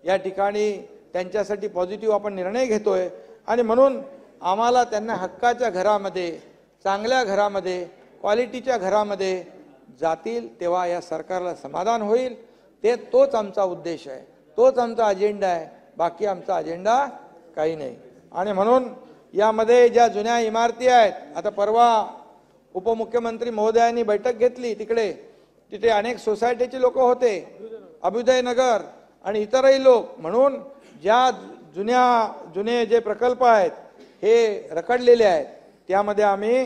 [SPEAKER 1] या ठिकाणी त्यांच्यासाठी पॉझिटिव्ह आपण निर्णय घेतोय. आणि म्हणून आम्हाला त्यांना हक्काच्या घरामध्ये, चांगल्या घरामध्ये, क्वालिटीच्या घरामध्ये जातील तेव्हा या सरकारला समाधान होईल. तोच आमचा उद्देश आहे, तोच आमचा अजेंडा आहे. बाकी आमचा अजेंडा काही नाही. आणि म्हणून यामध्ये ज्या जुन्या इमारती आहेत, आता परवा उपमुख्यमंत्री महोदयांनी बैठक घेतली तिथे अनेक सोसायटीचे लोक होते, अभ्युदय नगर आणि इतरही लोक. म्हणून ज्या जुने जे प्रकल्प आहेत हे रखडलेले आहेत, त्यामध्ये आम्ही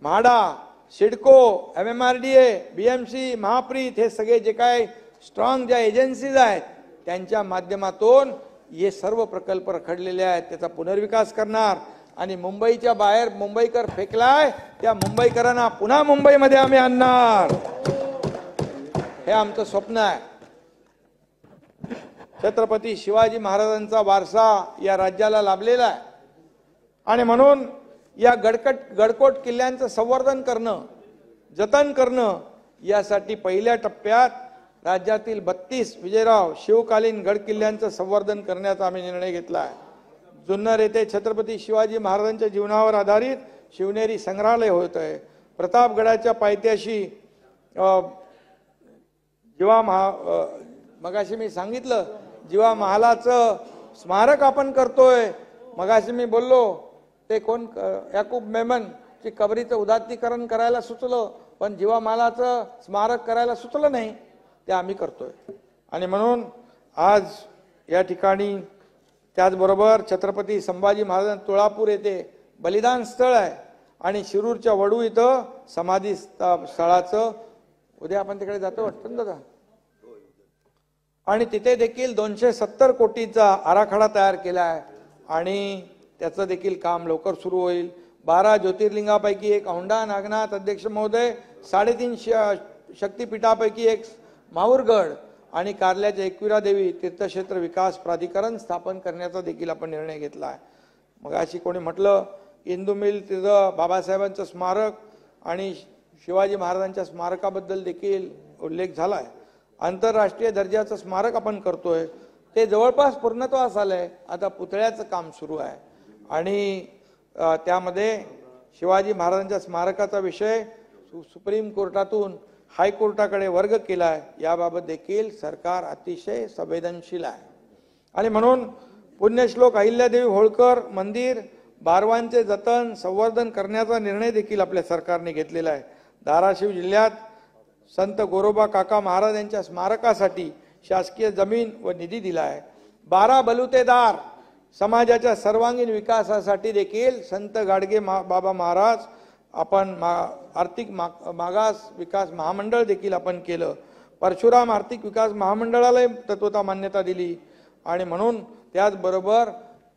[SPEAKER 1] म्हाडा, सिडको, MMRDA, BMC, महाप्रीत हे सगळे जे काय स्ट्रॉंग ज्या एजन्सीज आहेत त्यांच्या माध्यमातून हे सर्व प्रकल्प रखडलेले आहेत त्याचा पुनर्विकास करणार. आणि मुंबईच्या बाहेर मुंबईकर फेकलाय त्या मुंबईकरांना पुन्हा मुंबईमध्ये आम्ही आणणार, हे आमचं स्वप्न आहे. छत्रपती शिवाजी महाराजांचा वारसा या राज्याला लाभलेला आहे. आणि म्हणून या गडकोट किल्ल्यांचं संवर्धन करणं, जतन करणं यासाठी पहिल्या टप्प्यात राज्यातील 32 विजयराव शिवकालीन गड किल्ल्यांचं संवर्धन करण्याचा आम्ही निर्णय घेतला आहे. जुन्नर येथे छत्रपती शिवाजी महाराजांच्या जीवनावर आधारित शिवनेरी संग्रहालय होत आहे. प्रतापगडाच्या पायथ्याशी मगाशी मी सांगितलं जीवा महालाचं स्मारक आपण करतोय. मगाशी मी बोललो ते कोण याकूब मेमन ची कबरीचं उदात्तीकरण करायला सुचलं, पण जीवा महालाचं स्मारक करायला सुचलं नाही, ते आम्ही करतोय. आणि म्हणून आज या ठिकाणी त्याचबरोबर छत्रपती संभाजी महाराज तुळापूर येथे बलिदान स्थळ आहे आणि शिरूरच्या वडू इथं समाधी स्थळाचं उद्या आपण तिकडे जातो वाटतं ना दादा, आणि तिथे देखील 270 कोटीचा आराखडा तयार केला आहे आणि त्याचं देखील काम लवकर सुरू होईल. 12 ज्योतिर्लिंगापैकी एक औंढा नागनाथ अध्यक्ष महोदय, 3.5 शक्तिपीठापैकी एक माहूरगड आणि कारल्याच्या एकविरा देवी तीर्थक्षेत्र विकास प्राधिकरण स्थापन करण्याचा देखील आपण निर्णय घेतला आहे. मग अशी कोणी म्हटलं इंदू मिल तिथं बाबासाहेबांचं स्मारक आणि शिवाजी महाराजांच्या स्मारकाबद्दल देखील उल्लेख झाला आहे. आंतरराष्ट्रीय दर्जाचं स्मारक आपण करतोय, ते जवळपास पूर्णत्वास आलंय. आता पुतळ्याचं काम सुरू आहे आणि त्यामध्ये शिवाजी महाराजांच्या स्मारकाचा विषय सुप्रीम कोर्टातून हायकोर्टाकडे वर्ग केला आहे. याबाबत देखील सरकार अतिशय संवेदनशील आहे. आणि म्हणून पुण्यश्लोक अहिल्यादेवी होळकर मंदिर बारवांचे जतन संवर्धन करण्याचा निर्णय देखील आपल्या सरकारने घेतलेला आहे. धाराशिव जिल्ह्यात संत गोरोबा काका महाराज यांच्या स्मारकासाठी शासकीय जमीन व निधी दिला आहे. 12 बलुतेदार समाजाच्या सर्वांगीण विकासासाठी देखील संत गाडगे बाबा महाराज आपण आर्थिक मागास विकास महामंडळ देखील आपण केलं. परशुराम आर्थिक विकास महामंडळाला तत्वता मान्यता दिली. आणि म्हणून त्याचबरोबर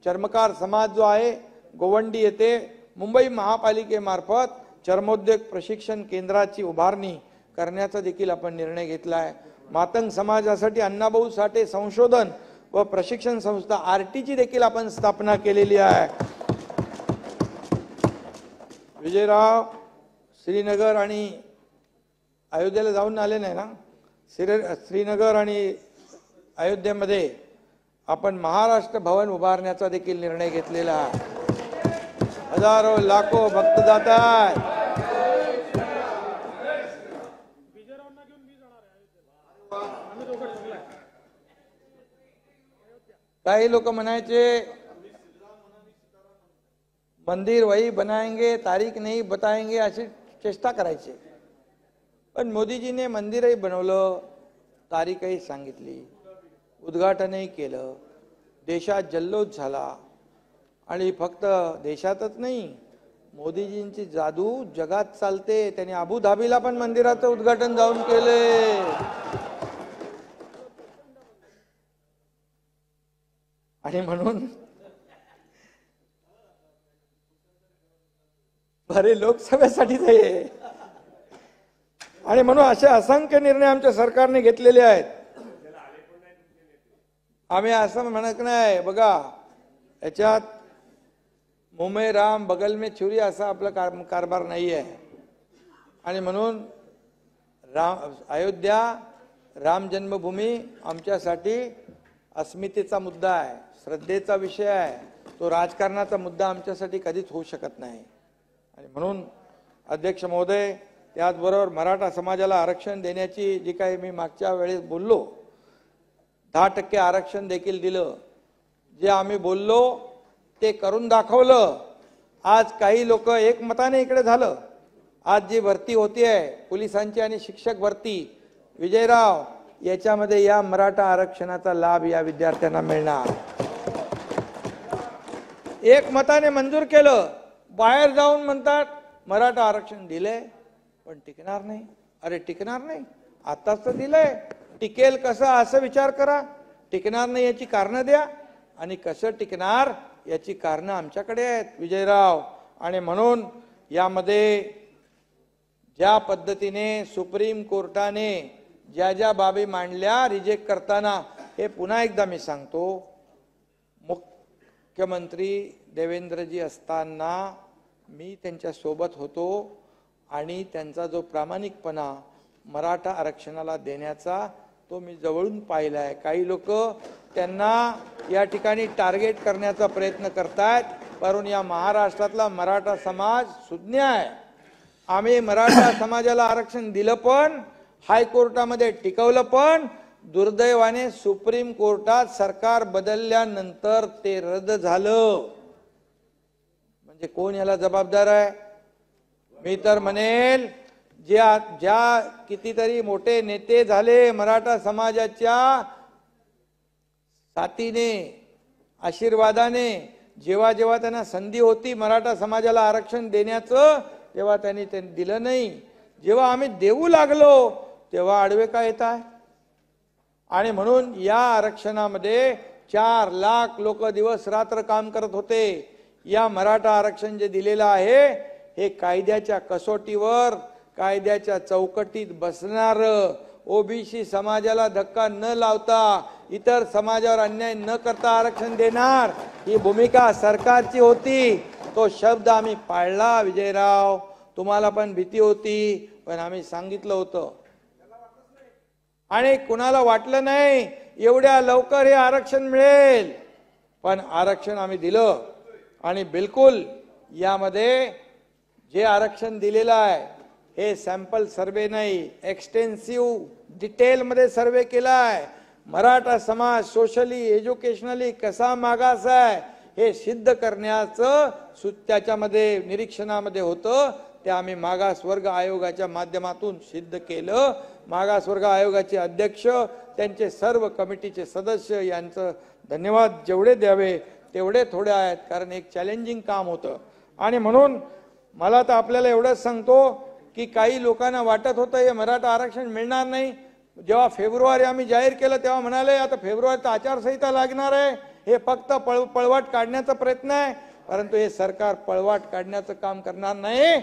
[SPEAKER 1] चर्मकार समाज जो आहे गोवंडी येथे मुंबई महापालिकेमार्फत चर्मोद्योग प्रशिक्षण केंद्राची उभारणी करण्याचा देखील आपण निर्णय घेतला आहे. मातंग समाजासाठी अण्णाभाऊ साठे संशोधन व प्रशिक्षण संस्था आरटीची देखील आपण स्थापना केलेली आहे. विजयराव श्रीनगर आणि अयोध्येला जाऊन आले नाही ना, श्रीनगर आणि अयोध्येमध्ये आपण महाराष्ट्र भवन उभारण्याचा देखील निर्णय घेतलेला आहे. हजारो लाखो भक्त जातात. काही लोक म्हणायचे मंदिर वही बनाएंगे तारीख नहीं बताएंगे अशी चेष्टा करायची, पण मोदीजीने मंदिरही बनवलं, तारीखही सांगितली. उद्घाटनही केलं, देशात जल्लोष झाला आणि फक्त देशातच नाही, मोदीजींची जादू जगात चालते. त्यांनी अबुधाबीला पण मंदिराचं उद्घाटन जाऊन केले. आणि म्हणून बरे लोकसभेसाठी ते आणि म्हणून असे असंख्य निर्णय आमच्या सरकारने घेतलेले आहेत. आम्ही असं म्हणत नाही, बघा याच्यात मुंह में राम बगल में छुरी असा आपला कारभार नाही आहे. आणि म्हणून अयोध्या राम जन्मभूमी आमच्यासाठी अस्मितेचा मुद्दा आहे, श्रद्धेचा विषय आहे. तो राजकारणाचा मुद्दा आमच्यासाठी कधीच होऊ शकत नाही. आणि म्हणून अध्यक्ष महोदय, त्याचबरोबर मराठा समाजाला आरक्षण देण्याची जी काही मी मागच्या वेळेस बोललो, 10% आरक्षण देखील दिलं. जे आम्ही बोललो ते करून दाखवलं. आज काही लोक एकमताने इकडे झालं. आज जी भरती होती आहे पोलिसांची आणि शिक्षक भरती, विजयराव, याच्यामध्ये या मराठा आरक्षणाचा लाभ या विद्यार्थ्यांना मिळणार. एकमताने मंजूर केलं. बाहेर जाऊन म्हणतात मराठा आरक्षण दिले पण टिकणार नाही. अरे टिकणार नाही, आताच तर दिलंय, टिकेल कसं असं विचार करा. टिकणार नाही याची कारणं द्या, आणि कसं टिकणार याची कारणं आमच्याकडे आहेत विजयराव. आणि म्हणून यामध्ये ज्या पद्धतीने सुप्रीम कोर्टाने ज्या ज्या बाबी मांडल्या रिजेक्ट करताना, हे पुन्हा एकदा मी सांगतो, मुख्यमंत्री देवेंद्रजी असताना मी त्यांच्या सोबत होतो आणि त्यांचा जो प्रामाणिकपणा मराठा आरक्षणाला देण्याचा तो मी जवळून पाहिला आहे. काही लोक त्यांना या ठिकाणी टार्गेट करण्याचा प्रयत्न करतायत, परंतु या महाराष्ट्रातला मराठा समाज सुज्ञ आहे. आम्ही मराठा समाजाला आरक्षण दिलं पण, हायकोर्टामध्ये टिकवलं पण, दुर्दैवाने सुप्रीम कोर्टात सरकार बदलल्यानंतर ते रद्द झालं. म्हणजे कोण याला जबाबदार आहे? मी तर म्हणेल, ज्या कितीतरी मोठे नेते झाले मराठा समाजाच्या साथीने, आशीर्वादाने, जेव्हा जेव्हा त्यांना संधी होती मराठा समाजाला आरक्षण देण्याचं, तेव्हा त्यांनी दिलं नाही. जेव्हा आम्ही देऊ लागलो तेव्हा आडवे का येत आहे? आणि म्हणून या आरक्षणामध्ये 4 लाख लोक दिवस रात्र काम करत होते. या मराठा आरक्षण जे दिलेलं आहे हे कायद्याच्या कसोटीवर, कायद्याच्या चौकटीत बसणार, ओबीसी समाजाला धक्का न लावता, इतर समाजावर अन्याय न करता आरक्षण देणार, ही भूमिका सरकारची होती. तो शब्द आम्ही पाळला विजयराव. तुम्हाला पण भीती होती, पण आम्ही सांगितलं होतं. आणि कुणाला वाटलं नाही एवढ्या लवकर हे आरक्षण मिळेल, पण आरक्षण आम्ही दिलं. आणि बिलकुल यामध्ये जे आरक्षण दिलेलं आहे हे सॅम्पल सर्वे नाही, एक्सटेन्सिव्ह डिटेलमध्ये सर्वे केला आहे. मराठा समाज सोशली एज्युकेशनली कसा मागास आहे हे सिद्ध करण्याचं त्याच्यामध्ये निरीक्षणामध्ये होतं. ते आम्ही मागासवर्ग आयोगाच्या माध्यमातून सिद्ध केलं. मागासवर्ग आयोगाचे अध्यक्ष, त्यांचे सर्व कमिटीचे सदस्य यांचं धन्यवाद जेवढे द्यावे तेवढे थोडे आहेत, कारण एक चॅलेंजिंग काम होतं. आणि म्हणून मला तर आपल्याला एवढंच सांगतो की काही लोकांना वाटत होतं हे मराठा आरक्षण मिळणार नाही. जेव्हा फेब्रुवारी आम्ही जाहीर केलं तेव्हा म्हणाले आता फेब्रुवारीत आचारसंहिता लागणार आहे, हे फक्त पळवाट काढण्याचा प्रयत्न आहे. परंतु हे सरकार पळवाट काढण्याचं काम करणार नाही,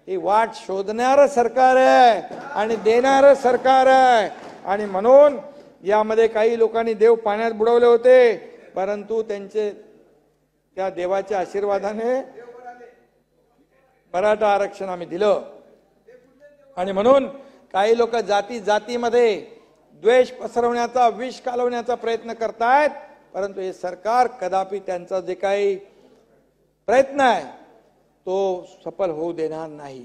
[SPEAKER 1] ही वाट शोधणारं सरकार आहे आणि देणारं सरकार आहे. आणि म्हणून यामध्ये काही लोकांनी देव पाण्यात बुडवले होते, परंतु त्या देवाच्या आशीर्वादाने मराठा आरक्षण आम्ही दिलं. आणि म्हणून काही लोक जातीमध्ये द्वेष पसरवण्याचा, विष कालवण्याचा प्रयत्न करतायत, परंतु हे सरकार कदापि त्यांचा जे काही प्रयत्न आहे तो सफल होऊ देणार नाही.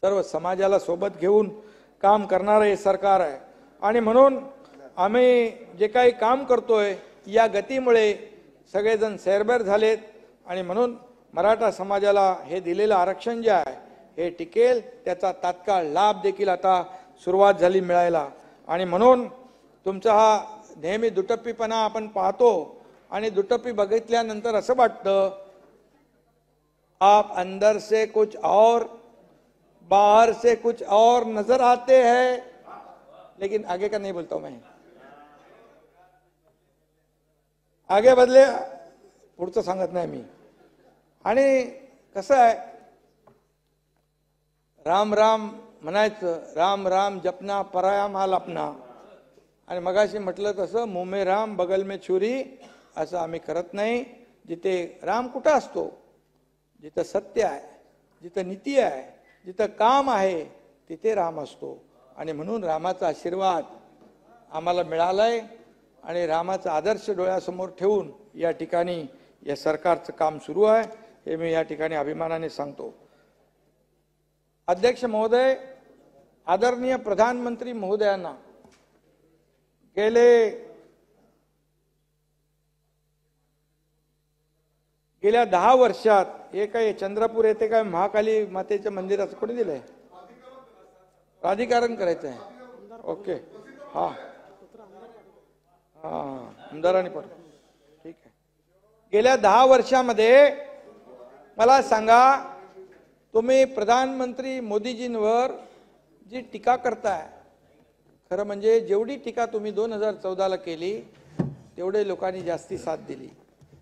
[SPEAKER 1] सर्व समाजाला सोबत घेऊन काम करणारं हे सरकार आहे. आणि म्हणून आम्ही जे काही काम करतोय या गतीमुळे सगळेजण सैरभैर झालेत. आणि म्हणून मराठा समाजाला हे दिलेलं आरक्षण जे आहे हे टिकेल, त्याचा तात्काळ लाभ देखील आता सुरुवात झाली मिळायला. आणि म्हणून तुमचा हा नेहमी दुटप्पीपणा आपण पाहतो आणि दुटप्पी बघितल्यानंतर असं वाटतं आप अंदर से कुछ और बाहर से कुछ और नजर आते हैं, लेकिन आगे का नहीं बोलता हूं मैं, आगे बदले पुढचं सांगत नाही मी. आणि कसं आहे, राम राम म्हणायचं, राम राम जपना पराया माल अपना. आणि मगाशी म्हटलं तसं मुंह में राम बगल में छुरी असं आम्ही करत नाही. जिथे राम कुठं असतो, जिथं सत्य आहे, जिथं नीती आहे, जिथं काम आहे, तिथे राम असतो. आणि म्हणून रामाचा आशीर्वाद आम्हाला मिळालाय आणि रामाचा आदर्श डोळ्यासमोर ठेवून या ठिकाणी या सरकारचं काम सुरू आहे, हे मी या ठिकाणी अभिमानाने सांगतो. अध्यक्ष महोदय, आदरणीय प्रधानमंत्री महोदयांना गेल्या 10 वर्षात हे काय चंद्रपूर येथे काय महाकाली मातेच्या मंदिराचं कोणी दिलंय, प्राधिकरण करायचं आहे. ओके, हा हा आमदारांनी पण ठीक आहे. गेल्या 10 वर्षामध्ये मला सांगा, तुम्ही प्रधानमंत्री मोदीजींवर जी टीका करताय, खरं म्हणजे जेवढी टीका तुम्ही 2014ला केली तेवढे लोकांनी जास्ती साथ दिली.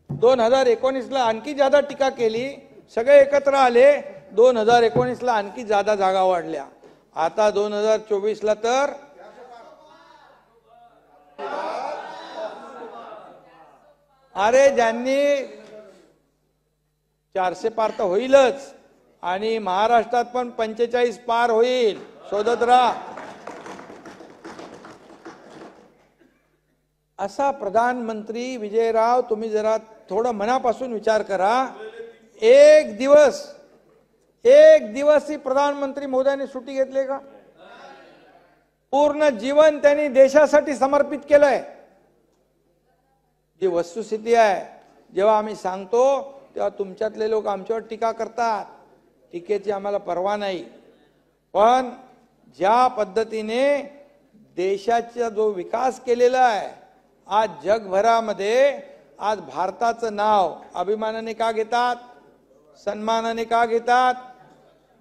[SPEAKER 1] 2019ला आणखी जादा टीका केली, सगळे एकत्र आले, 2019ला आणखी जादा जागा वाढल्या. आता 2024ला तर अरे ज्यांनी 400 पार तर होईलच आणि महाराष्ट्रात पण 45 पार होईल, शोधत राहा. असा प्रधानमंत्री विजयराव, तुम्ही जरा थोडं मनापासून विचार करा. एक दिवस ही प्रधानमंत्री मोदयांनी सुट्टी घेतली का? पूर्ण जीवन त्यांनी देशासाठी समर्पित केलंय. जी वस्तुस्थिती आहे, जेव्हा आम्ही सांगतो तेव्हा तुमच्यातले लोक आमच्यावर टीका करतात. टीकेची आम्हाला पर्वा नाही, पण ज्या पद्धतीने देशाचा जो विकास केलेला आहे, आज जगभरामध्ये आज भारताचं नाव अभिमानाने का घेतात, सन्मानाने का घेतात,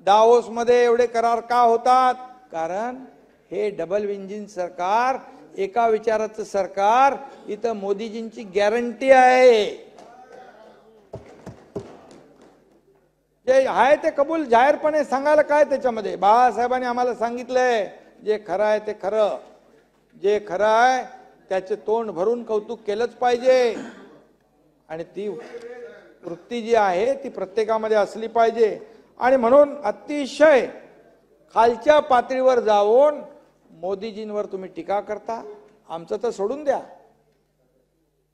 [SPEAKER 1] दावोस मध्ये एवढे करार का होतात? कारण हे डबल इंजिन सरकार, एका विचाराचं सरकार, इथं मोदीजींची गॅरंटी आहे. जे आहे ते कबूल जाहीरपणे सांगायला काय त्याच्यामध्ये. बाळासाहेबांनी आम्हाला सांगितलंय, जे खरं आहे ते खरं, जे खरं आहे त्याचे तोंड भरून कौतुक केलंच पाहिजे. आणि ती वृत्ती जी आहे ती प्रत्येकामध्ये असली पाहिजे. आणि म्हणून अतिशय खालच्या पातळीवर जाऊन मोदीजींवर तुम्ही टीका करता. आमचं तर सोडून द्या,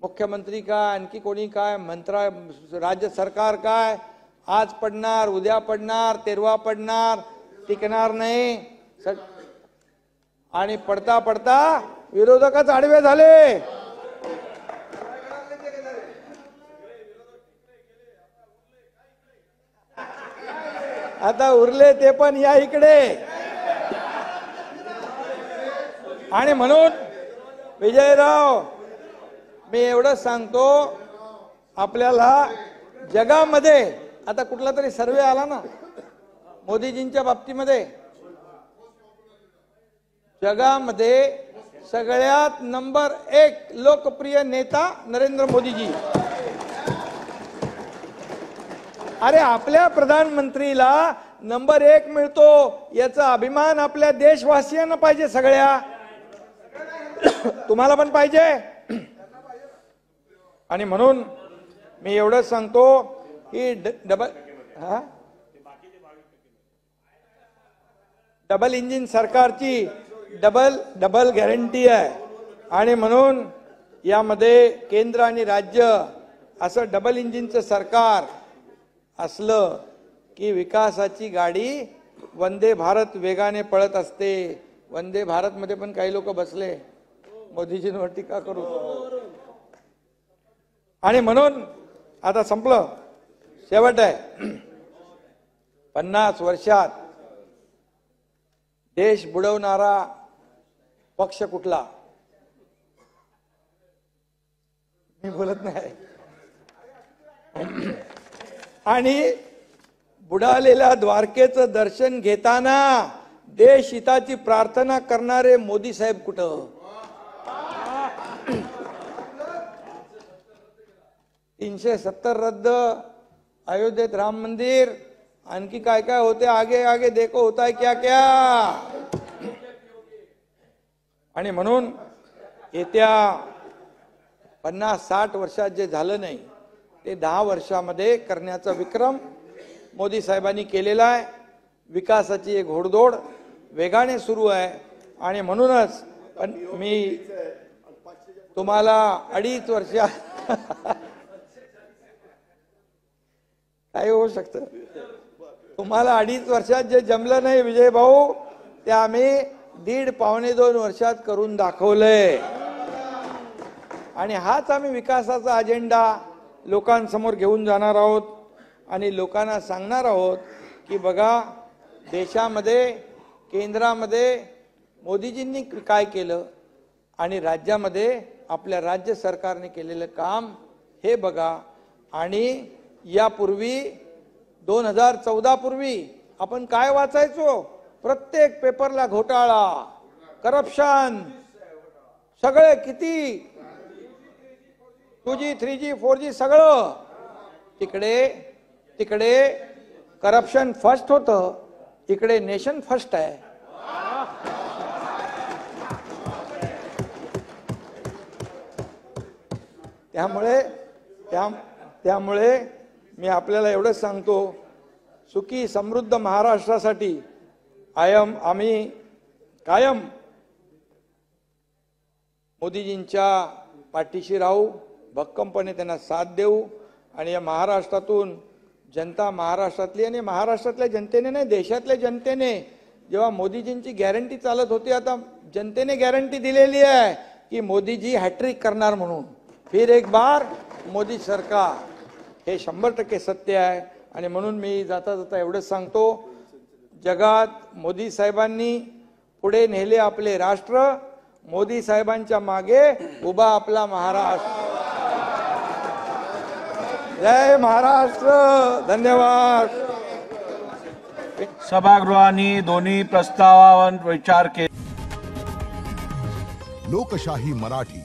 [SPEAKER 1] मुख्यमंत्री काय, आणखी कोणी काय, राज्य सरकार काय, आज पडणार, उद्या पडणार, तेरवा पडणार, टिकणार नाही. आणि पडता पडता विरोधकच आडवे झाले. आता उरले ते पण या इकडे. आणि म्हणून विजयराव, मी एवढं सांगतो, आपल्याला जगामध्ये आता कुठला तरी सर्वे आला ना मोदीजींच्या बाबतीमध्ये, जगामध्ये सगळ्यात नंबर 1 लोकप्रिय नेता नरेंद्र मोदीजी. अरे आपल्या प्रधानमंत्रीला नंबर 1 मिळतो, याचा अभिमान आपल्या देशवासियांना पाहिजे, सगळ्या तुम्हाला पण पाहिजे. आणि म्हणून मी एवढंच सांगतो की डबल इंजिन सरकारची डबल गॅरंटी आहे. आणि म्हणून यामध्ये केंद्र आणि राज्य असं डबल इंजिनचं सरकार असलं की विकासाची गाडी वंदे भारत वेगाने पळत असते. वंदे भारत मध्ये पण काही लोक बसले मोदीजींवर टीका करू. आणि म्हणून आता संपलं, शेवट आहे. 50 वर्षात देश बुडवणारा पक्ष कुठला? मी बोलत नाही. आणि बुडालेल्या द्वारकेचं दर्शन घेताना देश हिताची प्रार्थना करणारे मोदी साहेब कुठं? 370 रद्द, अयोध्येत राम मंदिर, आणखी काय काय होते, आगे आगे देखो होता है क्या क्या. आणि म्हणून येत्या 50-60 वर्षात जे झालं नाही ते 10 वर्षामध्ये करण्याचा विक्रम मोदी साहेबांनी केलेला आहे. विकासाची एक घोडदौड वेगाने सुरू आहे. आणि म्हणूनच मी तुम्हाला 2.5 वर्षात काय होऊ शकतं, तुम्हाला 2.5 वर्षात जे जमलं नाही विजय भाऊ, ते आम्ही 1.5-2 वर्षात करून दाखवलंय. आणि हाच आम्ही विकासाचा अजेंडा लोकांसमोर घेऊन जाणार आहोत आणि लोकांना सांगणार आहोत की बघा, देशामध्ये केंद्रामध्ये मोदीजींनी काय केलं आणि राज्यामध्ये आपल्या राज्य सरकारने केलेलं काम हे बघा. आणि यापूर्वी 2014 पूर्वी आपण काय वाचायचो? प्रत्येक पेपरला घोटाळा, करप्शन, सगळे किती 2G 3G 4G सगळं. तिकडे करप्शन फर्स्ट होतं, इकडे नेशन फर्स्ट आहे. त्यामुळे मी आपल्याला एवढंच सांगतो, सुखी समृद्ध महाराष्ट्रासाठी आम्ही कायम मोदीजींच्या पाठीशी राहू, भक्कमपणे त्यांना साथ देऊ. आणि या महाराष्ट्रातून जनता, महाराष्ट्रातली आणि महाराष्ट्रातल्या जनतेने नाही, देशातल्या जनतेने जेव्हा मोदीजींची गॅरंटी चालत होती, आता जनतेने गॅरंटी दिलेली आहे की मोदीजी हॅट्रिक करणार म्हणून. फिर एक बार मोदी सरकार, हे 100% सत्य आहे. आणि म्हणून मी जाता जाता एवढंच सांगतो, जगात मोदी साहेबांनी पुढे नेले आपले राष्ट्र, मोदी साहेबांच्या मागे उभा आपला महाराष्ट्र. जय महाराष्ट्र. धन्यवाद.
[SPEAKER 2] सभागृहाने दोन्ही प्रस्तावांवर विचार केला.
[SPEAKER 5] लोकशाही मराठी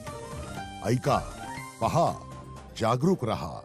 [SPEAKER 5] ऐका, पहा, जागरूक रहा.